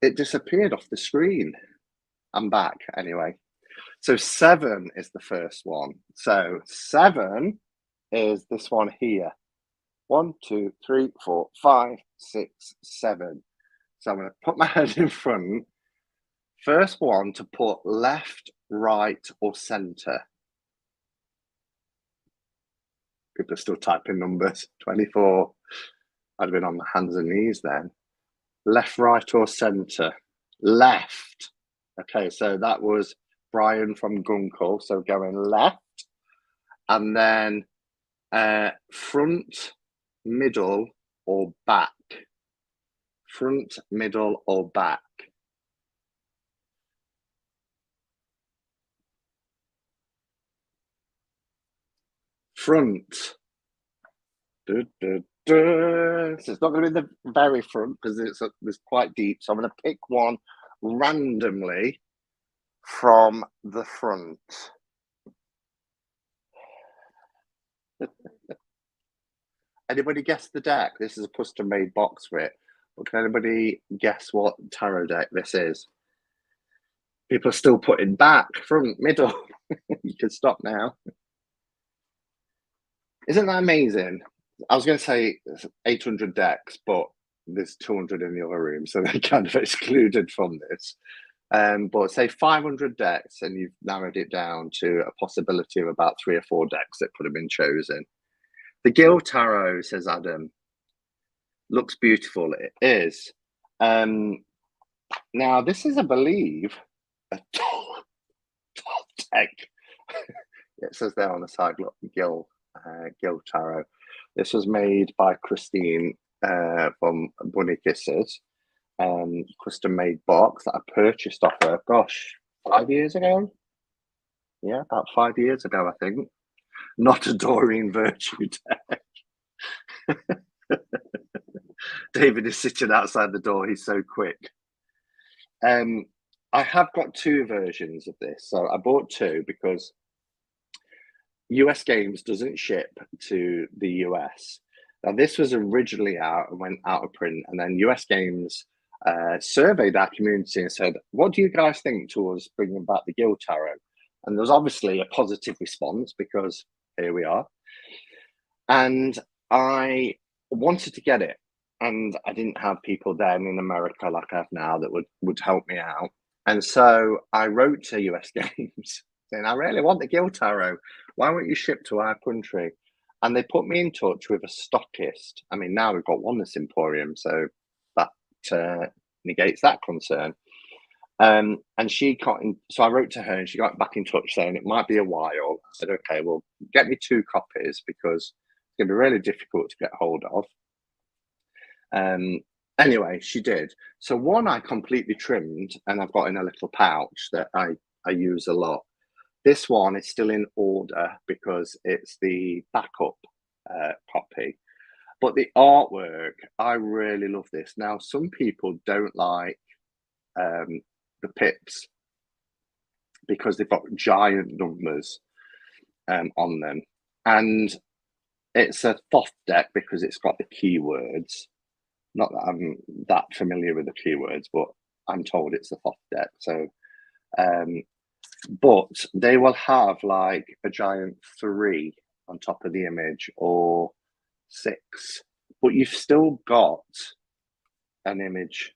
It disappeared off the screen. I'm back anyway. So 7 is the first one. So 7 is this one here. 1, 2, 3, 4, 5, 6, 7. So I'm going to put my head in front. First one to put left, right, or centre. People are still typing numbers. 24. I'd have been on my hands and knees then. Left, right, or centre? Left. Okay, so that was Brian from Guncle. So going left. And then front, middle, or back. Front, middle, or back. Front. So it's not going to be the very front because it's quite deep. So I'm going to pick one randomly from the front. Anybody guess the deck? This is a custom-made box for it. But can anybody guess what tarot deck this is? People are still putting back, front, middle. You can stop now. Isn't that amazing? I was going to say 800 decks, but there's 200 in the other room, so they're kind of excluded from this. But say 500 decks, and you've narrowed it down to a possibility of about 3 or 4 decks that could have been chosen. The Gil Tarot, says Adam, looks beautiful. It is. Now, this is, I believe, a top deck. It says there on the side, look, Gil Tarot. This was made by Christine from Bunny Kisses. Custom made box that I purchased off her, gosh, 5 years ago. Yeah, about 5 years ago, I think. Not a Doreen Virtue deck. David is sitting outside the door. He's so quick. I have got 2 versions of this. So I bought 2 because US Games doesn't ship to the US. Now, this was originally out and went out of print, and then US Games surveyed our community and said, what do you guys think towards bringing back the Gil Tarot? And there's obviously a positive response because here we are. And I wanted to get it, and I didn't have people then in America like I have now that would help me out. And so I wrote to US Games saying, I really want the Gil Tarot. Why won't you ship to our country? And they put me in touch with a stockist. I mean, now we've got Oneness Emporium, so that negates that concern. And she got in, so I wrote to her and she got back in touch saying it might be a while. I said, okay, well, get me 2 copies because it's going to be really difficult to get hold of. Anyway, she did. So one I completely trimmed and I've got in a little pouch that I use a lot. This one is still in order because it's the backup copy. But the artwork, I really love this. Now, some people don't like the pips because they've got giant numbers on them. And it's a Thoth deck because it's got the keywords. Not that I'm that familiar with the keywords, but I'm told it's a Thoth deck. So, but they will have like a giant 3 on top of the image or 6, but you've still got an image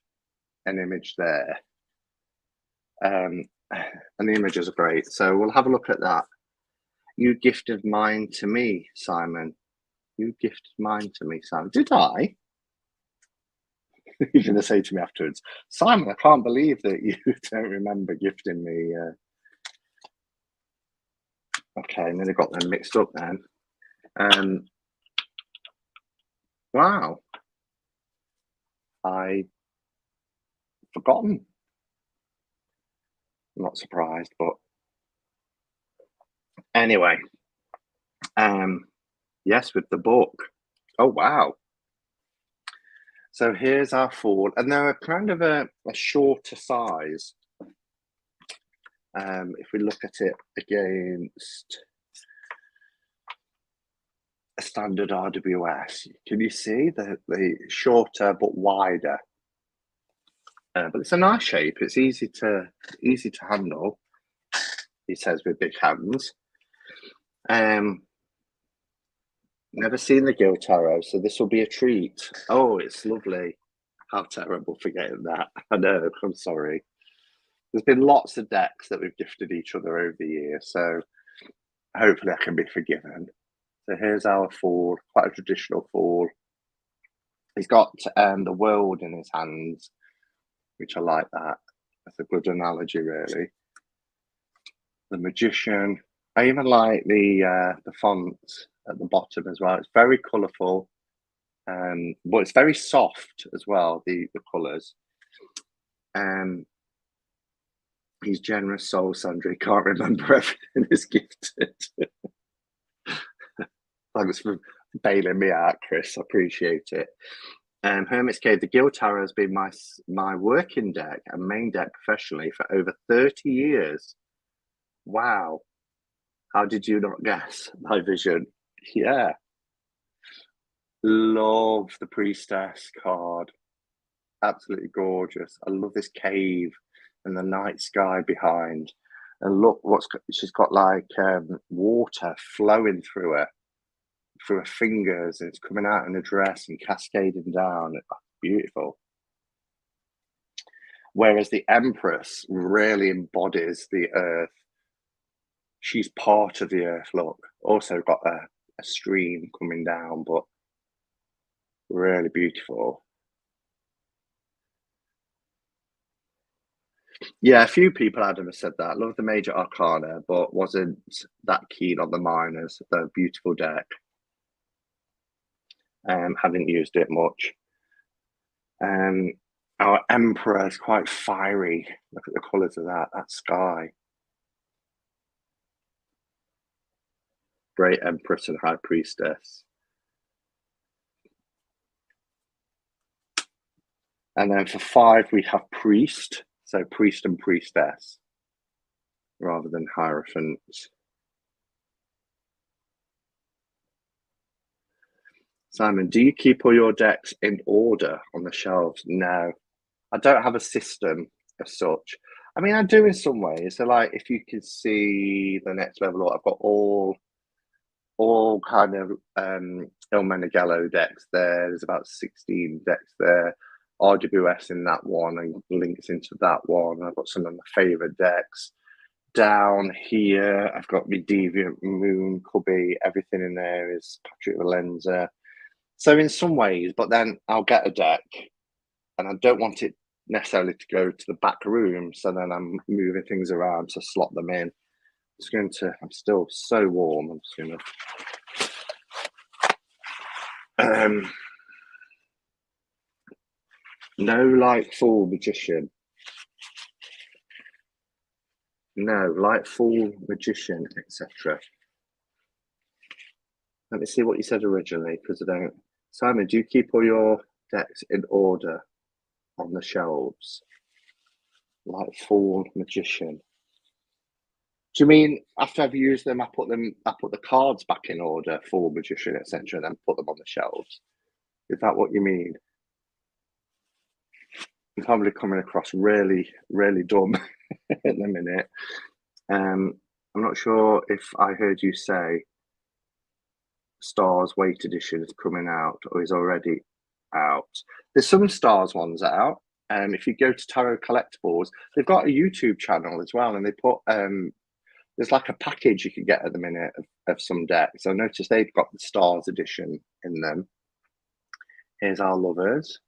there. And the images are great. So we'll have a look at that. You gifted mine to me, Simon. You gifted mine to me, Simon. Did I? You're going to say to me afterwards, Simon, I can't believe that you don't remember gifting me. Okay, and then I got them mixed up then. Wow. I've forgotten. I'm not surprised, but anyway. Yes, with the book. Oh, wow. So here's our 4, and they're kind of a shorter size. If we look at it against a standard RWS. Can you see the shorter but wider? But it's a nice shape. It's easy to handle. He says with big hands. Never seen the Gill Tarot, so this will be a treat. Oh, it's lovely. How terrible forgetting that. I know, I'm sorry. There's been lots of decks that we've gifted each other over the years, so hopefully I can be forgiven. So here's our four, quite a traditional four. He's got the world in his hands, which I like that. That's a good analogy, really. The Magician. I even like the font at the bottom as well. It's very colourful, but it's very soft as well, the colours. He's generous soul, Sandra. He can't remember everything he's gifted. Thanks for bailing me out, Chris. I appreciate it. Hermit's Cave. The Gill Tarot has been my working deck and main deck professionally for over 30 years. Wow. How did you not guess my vision? Yeah. Love the Priestess card. Absolutely gorgeous. I love this cave and the night sky behind. And look, she's got like water flowing through her fingers, and it's coming out in a dress and cascading down. It's beautiful. Whereas the Empress really embodies the earth. She's part of the earth, look. Also got a stream coming down, but really beautiful. Yeah, a few people, Adam, have said that. Love the Major Arcana, but wasn't that keen on the Minors. The beautiful deck. Haven't used it much. Our Emperor is quite fiery. Look at the colours of that sky. Great Empress and High Priestess. And then for 5, we have Priest. So Priest and Priestess rather than Hierophant. Simon, do you keep all your decks in order on the shelves? No, I don't have a system as such. I mean, I do in some ways. So, like, if you can see the next level, I've got all kind of Il Meneghello decks there. There's about 16 decks there. RWS in that one and links into that one. I've got some of my favourite decks. Down here, I've got my Deviant Moon, Cubby, everything in there is Patrick Valenza. So in some ways, but then I'll get a deck and I don't want it necessarily to go to the back room. So then I'm moving things around to slot them in. I'm still so warm. I'm just going to, no light full Magician. No, light full Magician, etc. Let me see what you said originally, because I don't. Simon, do you keep all your decks in order on the shelves? Light full Magician. Do you mean after I've used them, I put the cards back in order, full Magician, etc., and then put them on the shelves? Is that what you mean? I'm probably coming across really, really dumb at the minute. I'm not sure if I heard you say Stars Weight Edition is coming out or is already out. There's some Stars ones out. If you go to Tarot Collectibles, they've got a YouTube channel as well, and they put there's like a package you can get at the minute of some decks. I noticed they've got the Stars Edition in them. Here's our lovers.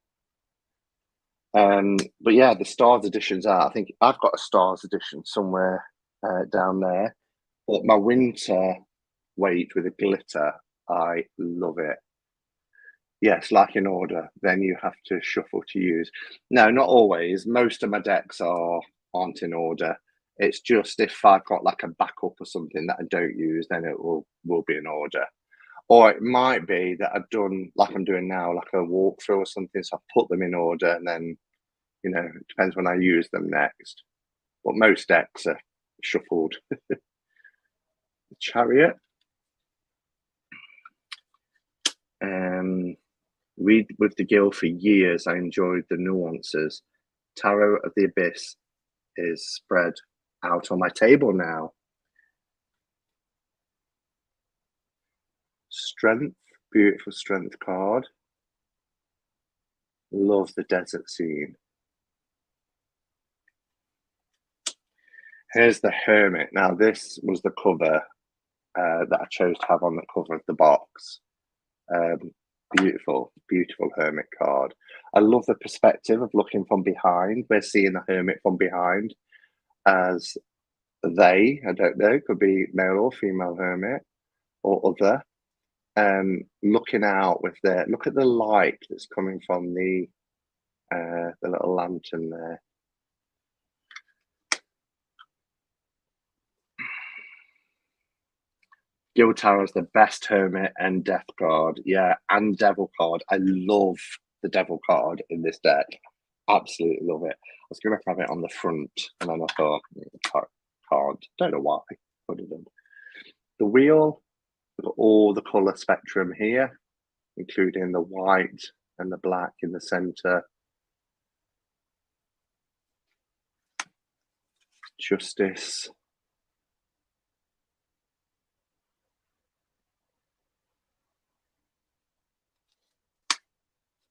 But yeah, the Stars Edition's out. I think I've got a Stars Edition somewhere down there. But my winter weight with a glitter, I love it. Yes, like in order. Then you have to shuffle to use. No, not always. Most of my decks aren't in order. It's just if I've got like a backup or something that I don't use, then it will be in order. Or it might be that I've done, like I'm doing now, like a walkthrough or something, so I've put them in order, and then, you know, it depends when I use them next. But most decks are shuffled. Chariot. Read with the Gill for years. I enjoyed the nuances. Tarot of the Abyss is spread out on my table now. Strength, beautiful strength card. Love the desert scene. Here's the Hermit. Now, this was the cover that I chose to have on the cover of the box. Beautiful, beautiful Hermit card. I love the perspective of looking from behind. We're seeing the Hermit from behind as they, I don't know, could be male or female Hermit or other. Looking out with their, look at the light that's coming from the little lantern there. Gil Tarot's the best Hermit and Death card. Yeah, and Devil card. I love the Devil card in this deck. Absolutely love it. I was going to have it on the front, and then I thought, can't. Don't know why. Put it in. The wheel, we've got all the colour spectrum here, including the white and the black in the centre. Justice.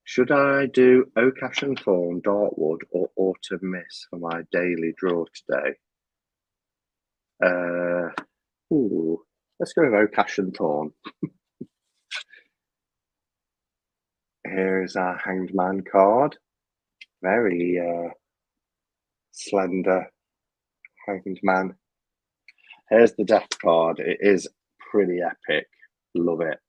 Should I do Oak Ash and Thorn, Dartwood, or Autumn Mist for my daily draw today? Let's go with Oak Ash and Thorn. Here's our Hanged Man card. Very slender Hanged Man. Here's the Death card. It is pretty epic. Love it.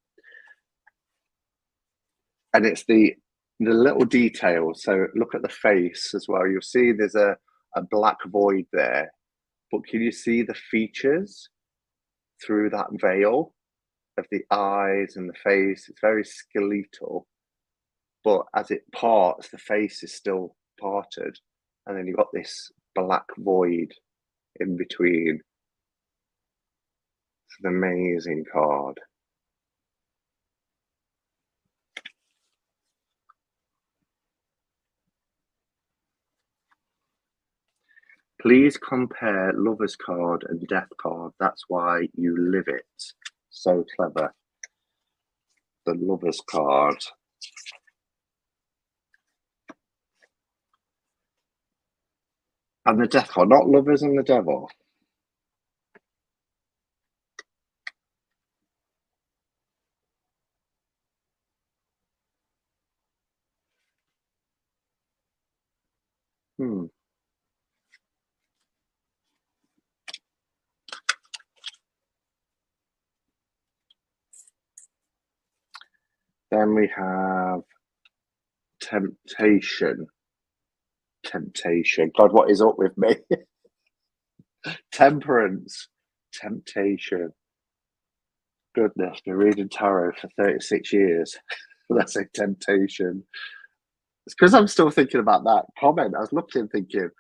And it's the little details. So look at the face as well. You'll see there's a black void there. But can you see the features through that veil of the eyes and the face? It's very skeletal. But as it parts, the face is still parted. And then you've got this black void in between. It's an amazing card. Please compare Lover's card and Death card. That's why you live it. So clever. The Lover's card. And the Death card, not Lovers and the Devil. Then we have Temptation. Temptation. God, what is up with me? Temperance. Temptation. Goodness, been reading tarot for 36 years. That's a temptation. It's because I'm still thinking about that comment. I was looking thinking,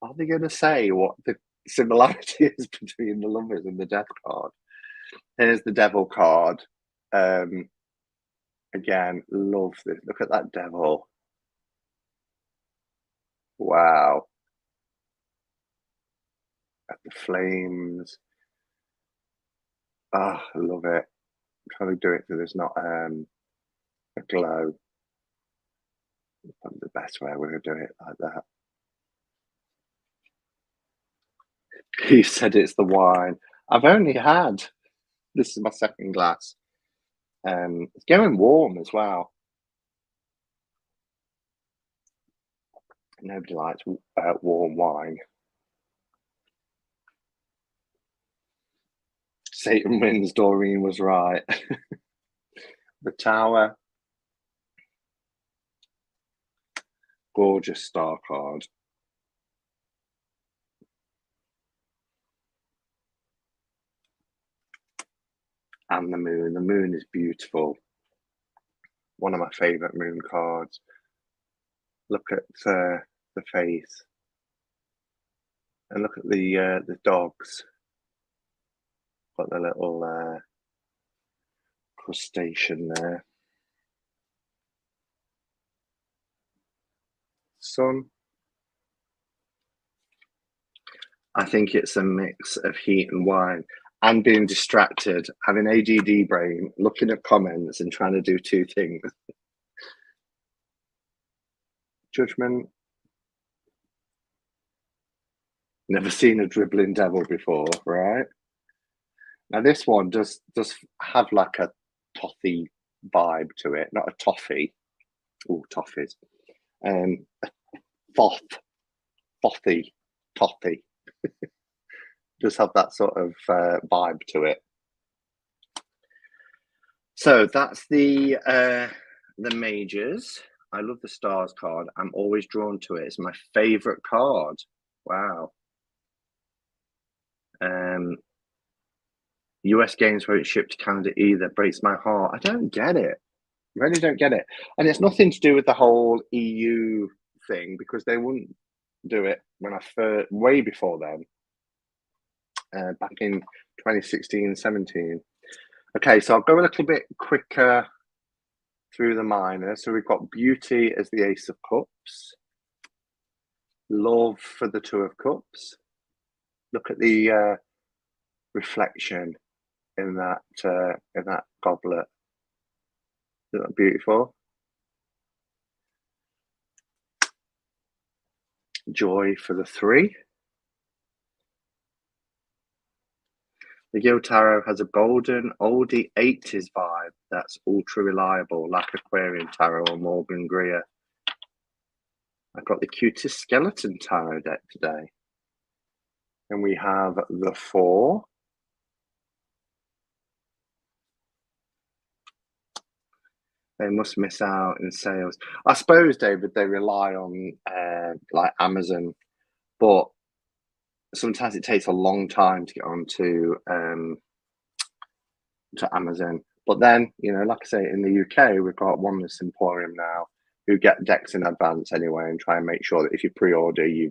are they going to say what the similarity is between the Lovers and the Death card? Here's the Devil card. Again, love this. Look at that Devil. Wow. At the flames. Ah, I love it. I'm trying to do it so there's not a glow. Probably the best way we're going to do it like that. He said it's the wine. I've only had, this is my second glass. It's going warm as well. Nobody likes warm wine. Satan wins, Doreen was right. The Tower. Gorgeous star card. And the Moon. The Moon is beautiful. One of my favourite moon cards. Look at the face. And look at the dogs. Got the little crustacean there. Sun. I think it's a mix of heat and wine and being distracted, having ADD brain, looking at comments and trying to do two things. Judgment. Never seen a dribbling devil before, right? Now this one does have like a toffee vibe to it, not a toffee. Oh, toffees. Foth, Fothy, toffee. Does have that sort of vibe to it. So that's the majors. I love the stars card. I'm always drawn to it. It's my favorite card. Wow. US games won't ship to Canada either. Breaks my heart. I don't get it. Really don't get it. And it's nothing to do with the whole EU thing because they wouldn't do it when I first, way before then, back in 2016-17. Okay, so I'll go a little bit quicker through the minors. So we've got Beauty as the Ace of Cups. Love for the Two of Cups. Look at the reflection in that goblet. Isn't that beautiful? Joy for the Three. The Gil Tarot has a golden oldie 80s vibe that's ultra reliable, like Aquarian Tarot or Morgan Greer. I've got the cutest skeleton tarot deck today. And we have the Four. They must miss out in sales. I suppose, David, they rely on like Amazon, but sometimes it takes a long time to get onto to Amazon. But then, you know, like I say, in the UK, we've got Oneness Emporium now, who get decks in advance anyway, and try and make sure that if you pre-order, you're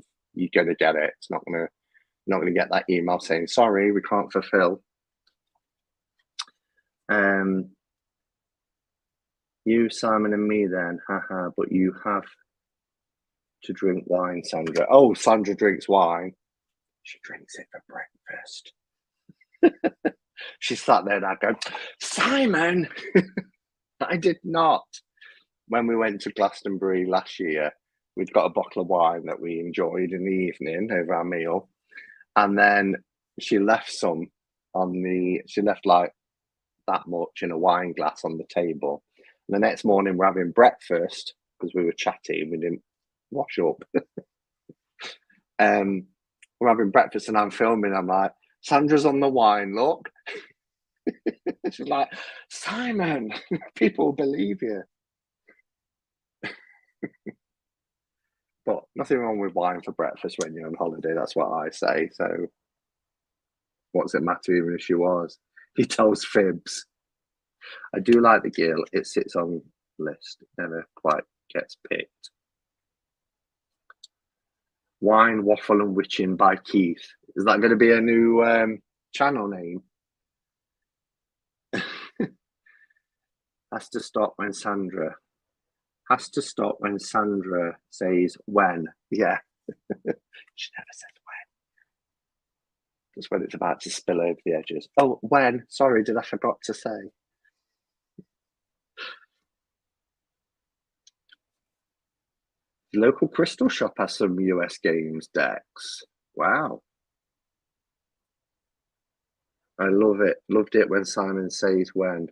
gonna get it. It's not gonna get that email saying sorry, we can't fulfill. You, Simon, and me then, haha. But you have to drink wine, Sandra. Oh, Sandra drinks wine. She drinks it for breakfast. She sat there and I go, Simon, I did not. When we went to Glastonbury last year, we'd got a bottle of wine that we enjoyed in the evening over our meal. And then she left she left like that much in a wine glass on the table. And the next morning we're having breakfast because we were chatting, we didn't wash up. We're having breakfast and I'm filming. I'm like, Sandra's on the wine, look. She's like, Simon, people believe you. But nothing wrong with wine for breakfast when you're on holiday. That's what I say. So what's it matter even if she was? He tells fibs. I do like the Gil. It sits on the list. It never quite gets picked. Wine, Waffle and Witching by Keith. Is that going to be a new channel name? Has to stop when Sandra says when. Yeah. She never says when. Just when it's about to spill over the edges. Oh, when? Sorry, did I forgot to say? The local crystal shop has some US games decks. Wow. I love it. Loved it when Simon says when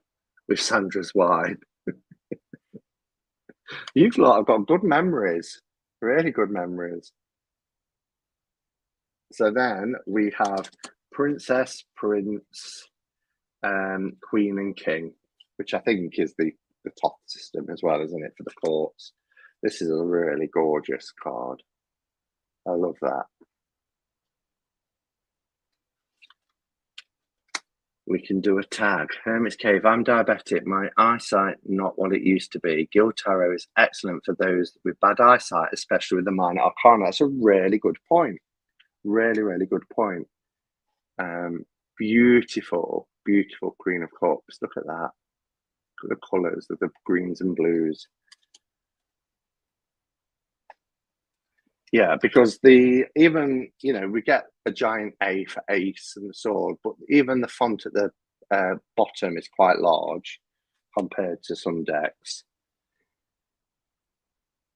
with Sandra's wine. You've lot have got good memories. Really good memories. So then we have Princess, Prince, Queen and King, which I think is the top system as well, isn't it, for the courts? This is a really gorgeous card. I love that. We can do a tag. Hermit's Cave. I'm diabetic. My eyesight not what it used to be. Gil Tarot is excellent for those with bad eyesight, especially with the minor arcana. That's a really good point. Really, really good point. Beautiful, beautiful Queen of Cups. Look at that. Look at the colours of the greens and blues. Yeah, because even we get a giant A for ace and the sword, but even the font at the bottom is quite large compared to some decks.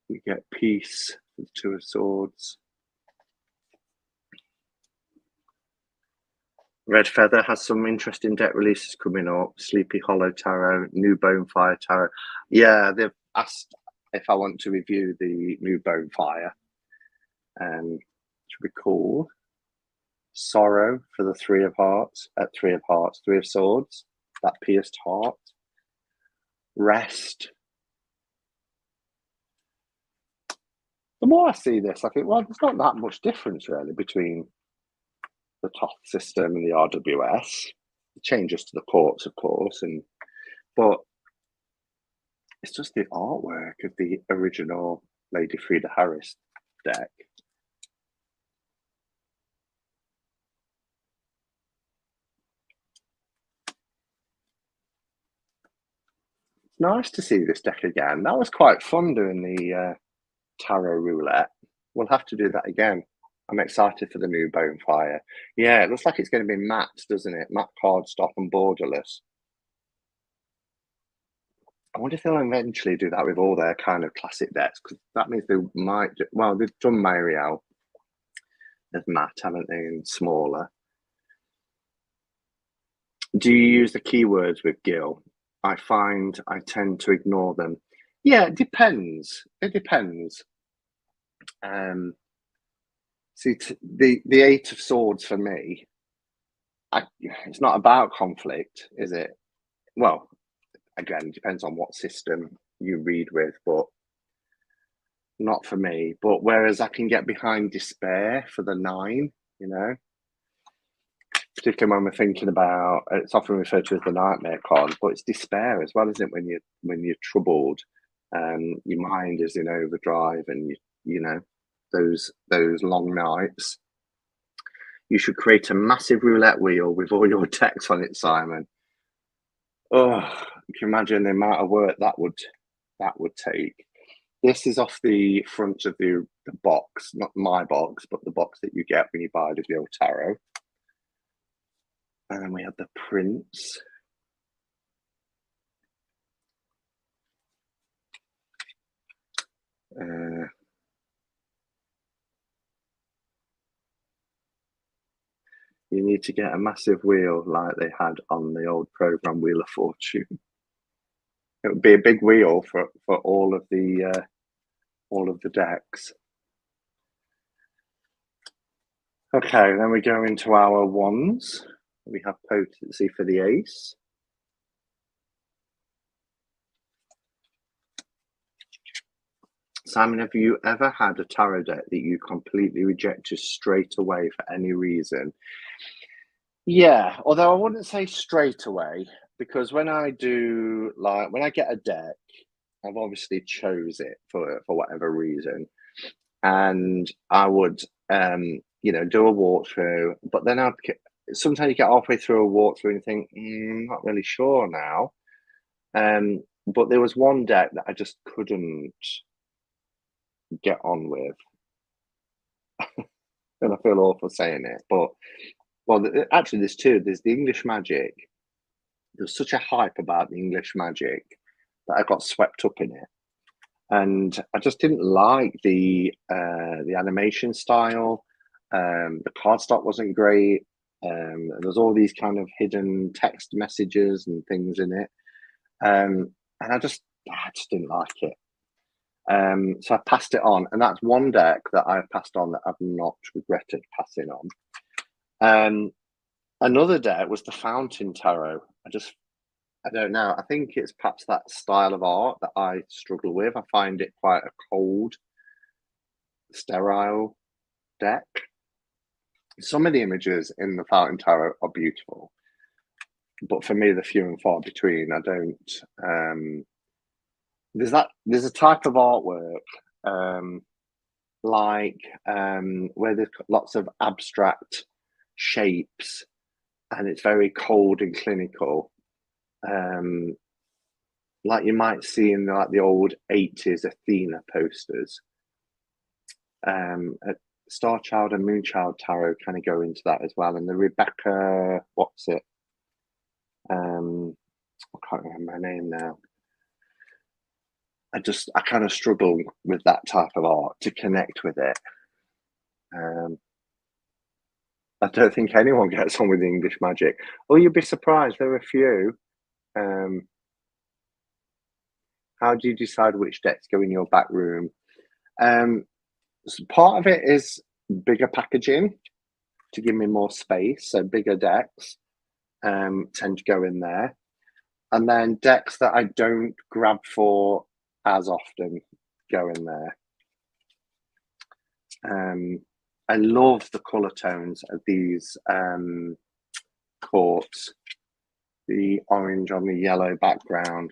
We get peace for the two of swords. Red Feather has some interesting deck releases coming up. Sleepy Hollow Tarot, new Bonefire Tarot. Yeah, they've asked if I want to review the new Bonefire. Should be cool. Sorrow for the Three of Hearts, Three of Hearts, Three of Swords, that pierced heart. Rest. The more I see this, I think, well, there's not that much difference really between the Toth system and the RWS. It changes to the courts, of course, but it's just the artwork of the original Lady Frida Harris deck. It's nice to see this deck again. That was quite fun doing the tarot roulette. We'll have to do that again. I'm excited for the new Bonefire. Yeah, it looks like it's going to be matte, doesn't it? Matte cardstock and borderless. I wonder if they'll eventually do that with all their kind of classic decks, because that means they might. Well, they've done Marielle as matte, haven't they, and smaller. Do you use the keywords with Gil? I find I tend to ignore them. Yeah, it depends. It depends. See, the Eight of Swords for me, it's not about conflict, is it? Well, again, it depends on what system you read with, but not for me. But whereas I can get behind despair for the 9, particularly when we're thinking about, it's often referred to as the nightmare card, but it's despair as well, isn't it? When you're troubled, your mind is in overdrive, and those long nights. You should create a massive roulette wheel with all your decks on it, Simon. Oh, you can imagine the amount of work that would take. This is off the front of the box, not my box, but the box that you get when you buy the Gil Tarot. And then we have the Prince. You need to get a massive wheel like they had on the old program Wheel of Fortune. It would be a big wheel for all of the decks. Okay, then we go into our wands. We have potency for the ace. Simon, have you ever had a tarot deck that you completely rejected straight away for any reason? Yeah, although I wouldn't say straight away, because when I get a deck, I've obviously chose it for whatever reason, and I would do a walkthrough, but then sometimes you get halfway through a walkthrough and think, not really sure now. But there was one deck that I just couldn't get on with, and I feel awful saying it, but actually there's two. There's the English Magic. There's such a hype about the English Magic that I got swept up in it, and I just didn't like the animation style. The cardstock wasn't great. There's all these kind of hidden text messages and things in it, and I just didn't like it. So I passed it on, and that's one deck that I've passed on that I've not regretted passing on. Another deck was the Fountain Tarot. I don't know. I think it's perhaps that style of art that I struggle with. I find it quite a cold, sterile deck. Some of the images in the Fountain Tarot are beautiful, but for me, they're few and far between. I don't. There's a type of artwork, where there's lots of abstract shapes, and it's very cold and clinical. Like you might see in the old 80s Athena posters. A Star Child and Moonchild tarot kind of go into that as well. And the Rebecca, what's it? I can't remember her name now. I kind of struggle with that type of art to connect with it. I don't think anyone gets on with English magic. Oh, you'd be surprised. There are a few. How do you decide which decks go in your back room? So part of it is bigger packaging to give me more space. So bigger decks tend to go in there. And then decks that I don't grab for as often go in there. I love the colour tones of these quartz, the orange on the yellow background.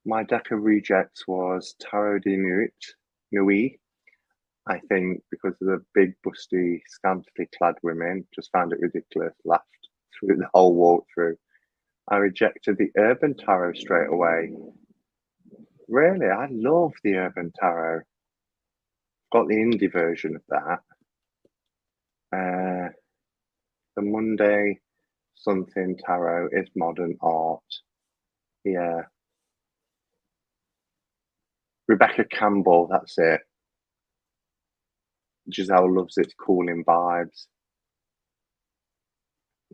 My deck of rejects was Tarot de Nuit, I think, because of the big, busty, scantily clad women. Just found it ridiculous, laughed through the whole walkthrough. I rejected the Urban Tarot straight away. Really, I love the Urban Tarot. Got the indie version of that. The Monday something tarot is modern art. Yeah. Rebecca Campbell, that's it. Giselle loves its cooling vibes.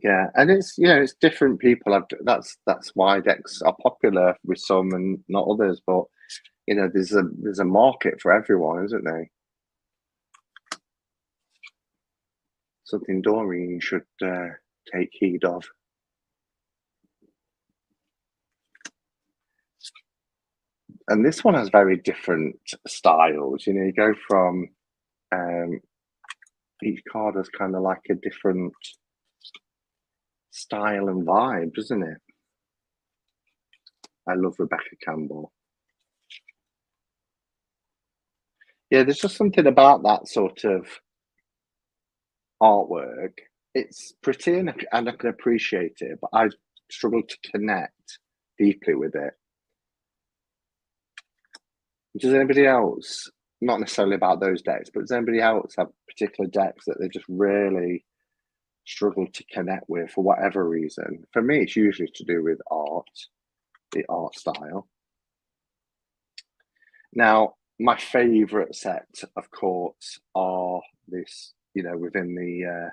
Yeah, and it's it's different people. That's why decks are popular with some and not others. But there's a market for everyone, isn't there? Something Doreen should take heed of. And this one has very different styles. You go from each card has kind of like a different style and vibe, doesn't it? I love Rebecca Campbell. Yeah, there's just something about that sort of artwork. It's pretty and I can appreciate it, but I struggle to connect deeply with it. Does anybody else, not necessarily about those decks, but does anybody else have particular decks that they just really struggle to connect with for whatever reason? For me, it's usually to do with art, the art style. Now, my favourite set of courts are this, within the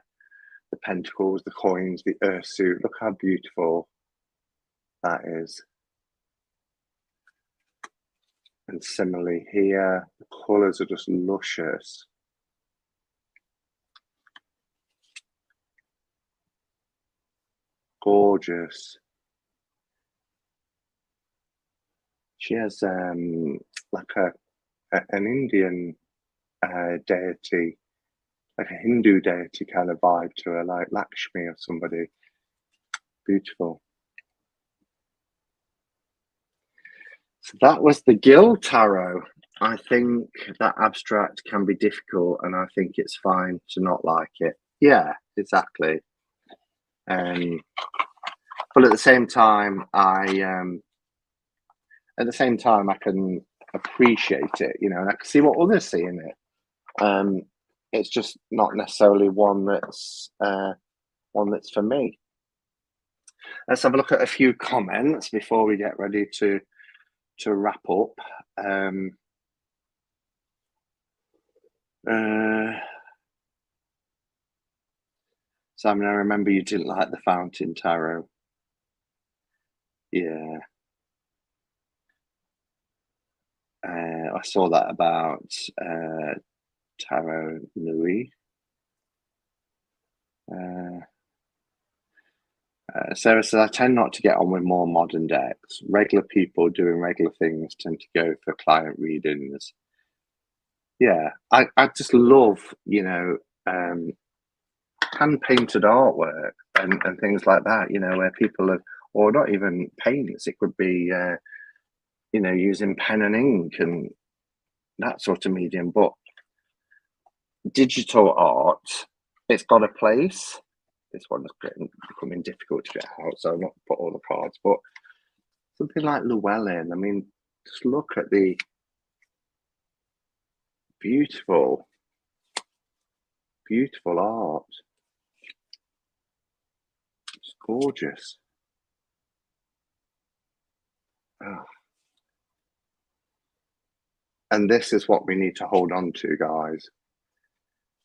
pentacles, the coins, the earth suit. Look how beautiful that is. And similarly here, the colours are just luscious. Gorgeous. She has like an Indian deity, like a Hindu deity kind of vibe to her, like Lakshmi or somebody. Beautiful. So that was the Gill Tarot. I think that abstract can be difficult, and I think it's fine to not like it. Yeah, exactly. But at the same time, I can appreciate it, and I can see what others see in it. It's just not necessarily one that's for me. Let's have a look at a few comments before we get ready to wrap up. Simon, I remember you didn't like the Fountain Tarot. Yeah. I saw that about Tarot Louis. Sarah says, I tend not to get on with more modern decks. Regular people doing regular things tend to go for client readings. Yeah, I just love, hand-painted artwork and things like that, where people have, or not even paints, it could be, using pen and ink and that sort of medium. But digital art, it's got a place. this one's becoming difficult to get out, so I've not put all the cards. But something like Llewellyn, I mean, just look at the beautiful, beautiful art. It's gorgeous. Oh. And this is what we need to hold on to, guys.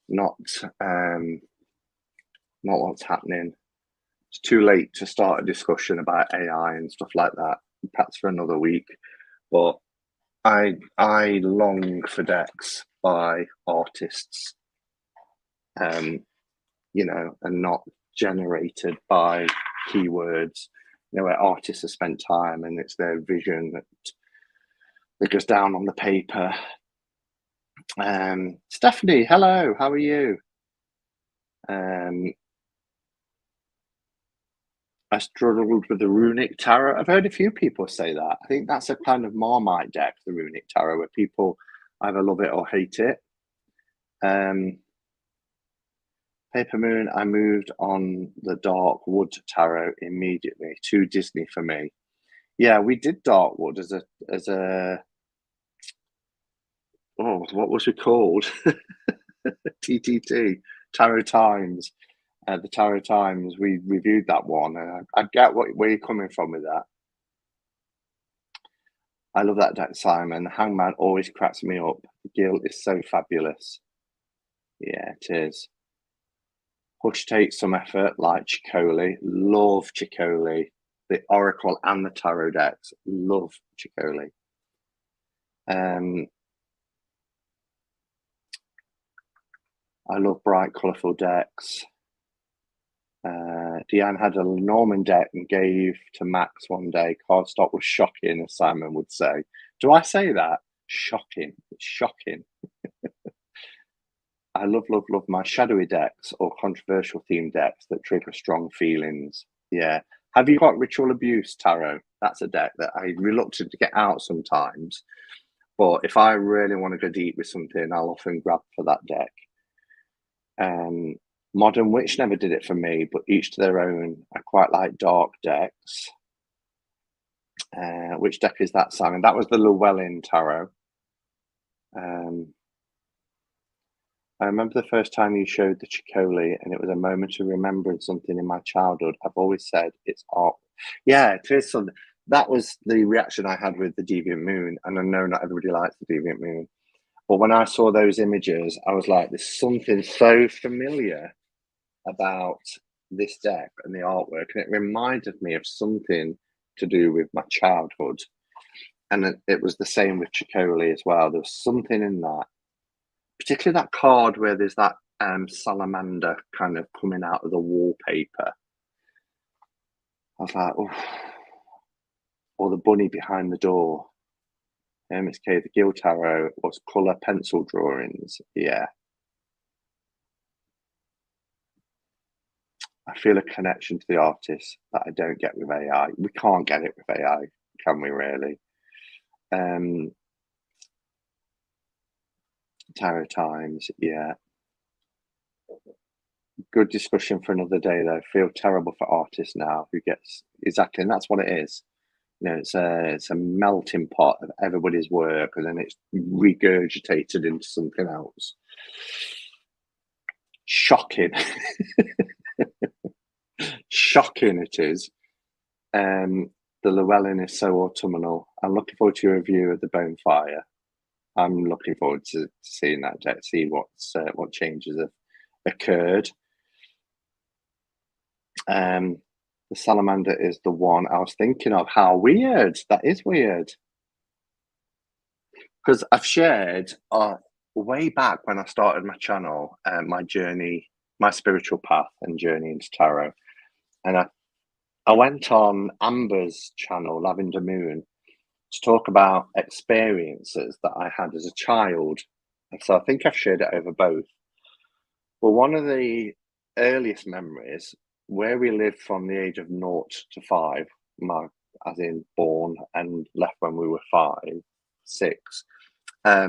Not what's happening. It's too late to start a discussion about AI and stuff like that. Perhaps for another week. But I long for decks by artists, you know, and not generated by keywords. You know, where artists have spent time and it's their vision that goes down on the paper. Stephanie, hello, how are you? I struggled with the Runic Tarot. I've heard a few people say that. I think that's a kind of Marmite deck, the Runic Tarot, where people either love it or hate it. Paper Moon, I moved on the Dark Wood Tarot immediately. Too Disney for me. Yeah, we did Darkwood as a oh, what was it called? TTT, Tarot Times. The Tarot Times, we reviewed that one, and I get where you're coming from with that. I love that deck, Simon. Hangman always cracks me up. The Guild is so fabulous. Yeah, it is. Hush takes some effort, like Chicoli. Love Chicoli. The Oracle and the Tarot decks. Love Chicoli. I love bright, colourful decks. Deanne had a Norman deck and gave to Max one day. Cardstock was shocking, as Simon would say. Do I say that? Shocking. It's shocking. I love my shadowy decks or controversial themed decks that trigger strong feelings. Yeah. Have you got Ritual Abuse Tarot? That's a deck that I'm reluctant to get out sometimes. But if I really want to go deep with something, I'll often grab for that deck. Modern Witch never did it for me, but each to their own. I quite like dark decks. Which deck is that, Simon? That was the Llewellyn Tarot. I remember the first time you showed the Chicoli, and it was a moment of remembering something in my childhood. I've always said it's art. Yeah, it is something. That was the reaction I had with the Deviant Moon, and I know not everybody likes the Deviant Moon. But when I saw those images, I was like, there's something so familiar about this deck and the artwork, and it reminded me of something to do with my childhood. And it was the same with Chicoli as well. There was something in that, particularly that card where there's that salamander kind of coming out of the wallpaper. I was like, oh, or the bunny behind the door. MSK, the Guild Tarot was colour pencil drawings. Yeah. I feel a connection to the artist that I don't get with AI. We can't get it with AI, can we really? Tarot Times, yeah. Good discussion for another day, though. Feel terrible for artists now who gets exactly, and that's what it is. You know, it's a melting pot of everybody's work, and then it's regurgitated into something else. Shocking. Shocking it is. The Llewellyn is so autumnal. I'm looking forward to your review of the Bonefire. I'm looking forward to seeing that deck, see what changes have occurred. The salamander is the one I was thinking of. How weird. That is weird. Because I've shared way back when I started my channel, my journey, my spiritual path and journey into tarot. And I went on Amber's channel, Lavender Moon, to talk about experiences that I had as a child. And so I think I've shared it over both. Well, one of the earliest memories, where we lived from the age of 0 to 5, as in born and left when we were 5, 6. I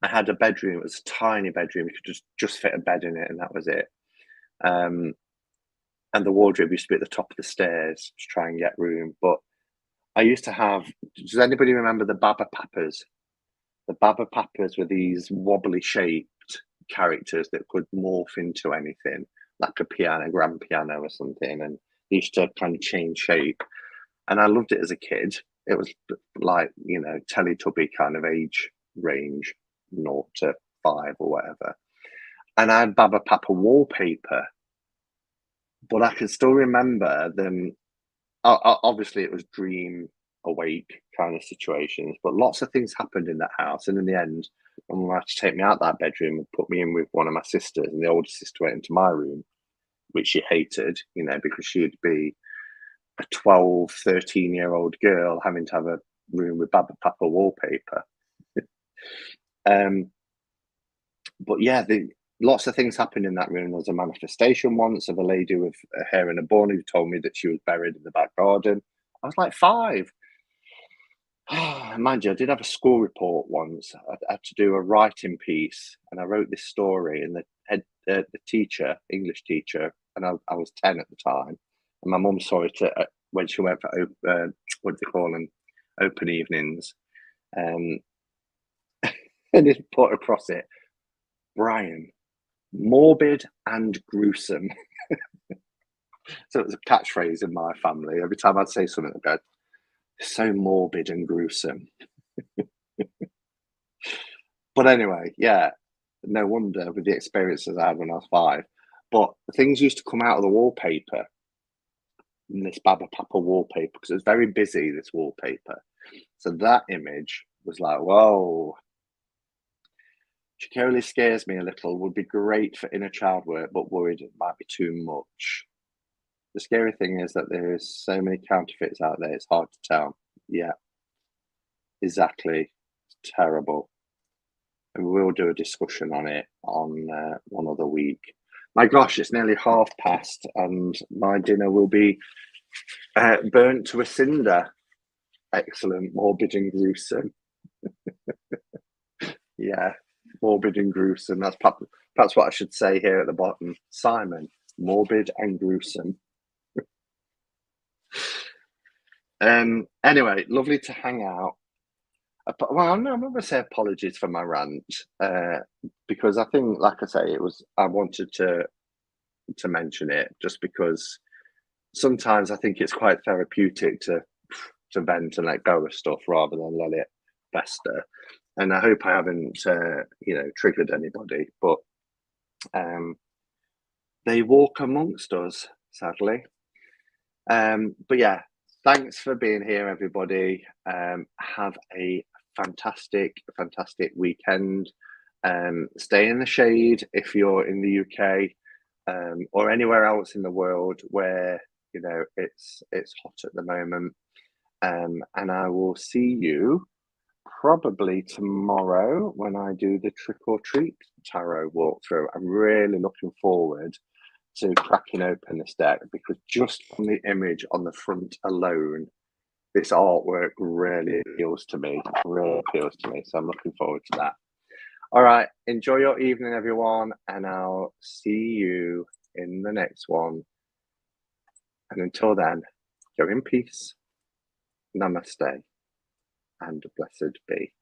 had a bedroom. It was a tiny bedroom. You could just fit a bed in it, and that was it. and the wardrobe used to be at the top of the stairs to try and get room. But I used to have. Does anybody remember the Baba Papas? The Baba Papas were these wobbly shaped characters that could morph into anything, like a piano, grand piano or something, and they used to kind of change shape. And I loved it as a kid. It was like, Teletubby kind of age range, 0 to 5 or whatever. And I had Baba Papa wallpaper, but I can still remember them. Obviously, it was dream awake kind of situations, but lots of things happened in that house. And in the end, my mum had to take me out that bedroom and put me in with one of my sisters, and the older sister went into my room, which she hated, because she'd be a 12, 13-year-old girl having to have a room with Baba Papa wallpaper. But yeah, lots of things happened in that room. There was a manifestation once of a lady with her hair in a bun who told me that she was buried in the back garden. I was like 5. Mind you, I did have a school report once. I had to do a writing piece, and I wrote this story, and the teacher, English teacher, and I was 10 at the time, and my mum saw it when she went for what do they call them, open evenings, and it put across it, Brian, morbid and gruesome. So it was a catchphrase in my family. Every time I'd say something, I'd go, so morbid and gruesome. But anyway, yeah, no wonder with the experiences I had when I was 5. But things used to come out of the wallpaper, in this Baba Papa wallpaper, because it was very busy, this wallpaper. So that image was like, whoa. Shakira scares me a little, would be great for inner child work, but worried it might be too much. The scary thing is that there's so many counterfeits out there, it's hard to tell. Yeah, exactly. It's terrible. And we will do a discussion on it on one other week. My gosh, it's nearly past, and my dinner will be burnt to a cinder. Excellent, morbid and gruesome. Yeah, morbid and gruesome. That's perhaps what I should say here at the bottom. Simon, morbid and gruesome. Anyway, lovely to hang out. Well, no, I'm not going to say apologies for my rant, because I think, like I say, I wanted to mention it just because sometimes I think it's quite therapeutic to vent and let go of stuff rather than let it fester. And I hope I haven't, triggered anybody, but they walk amongst us, sadly. But yeah, thanks for being here, everybody. Have a fantastic weekend. Stay in the shade if you're in the UK, or anywhere else in the world where it's hot at the moment. And I will see you probably tomorrow when I do the trick or treat tarot walkthrough. I'm really looking forward to cracking open this deck, because just from the image on the front alone, this artwork really appeals to me. So I'm looking forward to that. All right, enjoy your evening, everyone, and I'll see you in the next one. And until then, go in peace, namaste, and blessed be.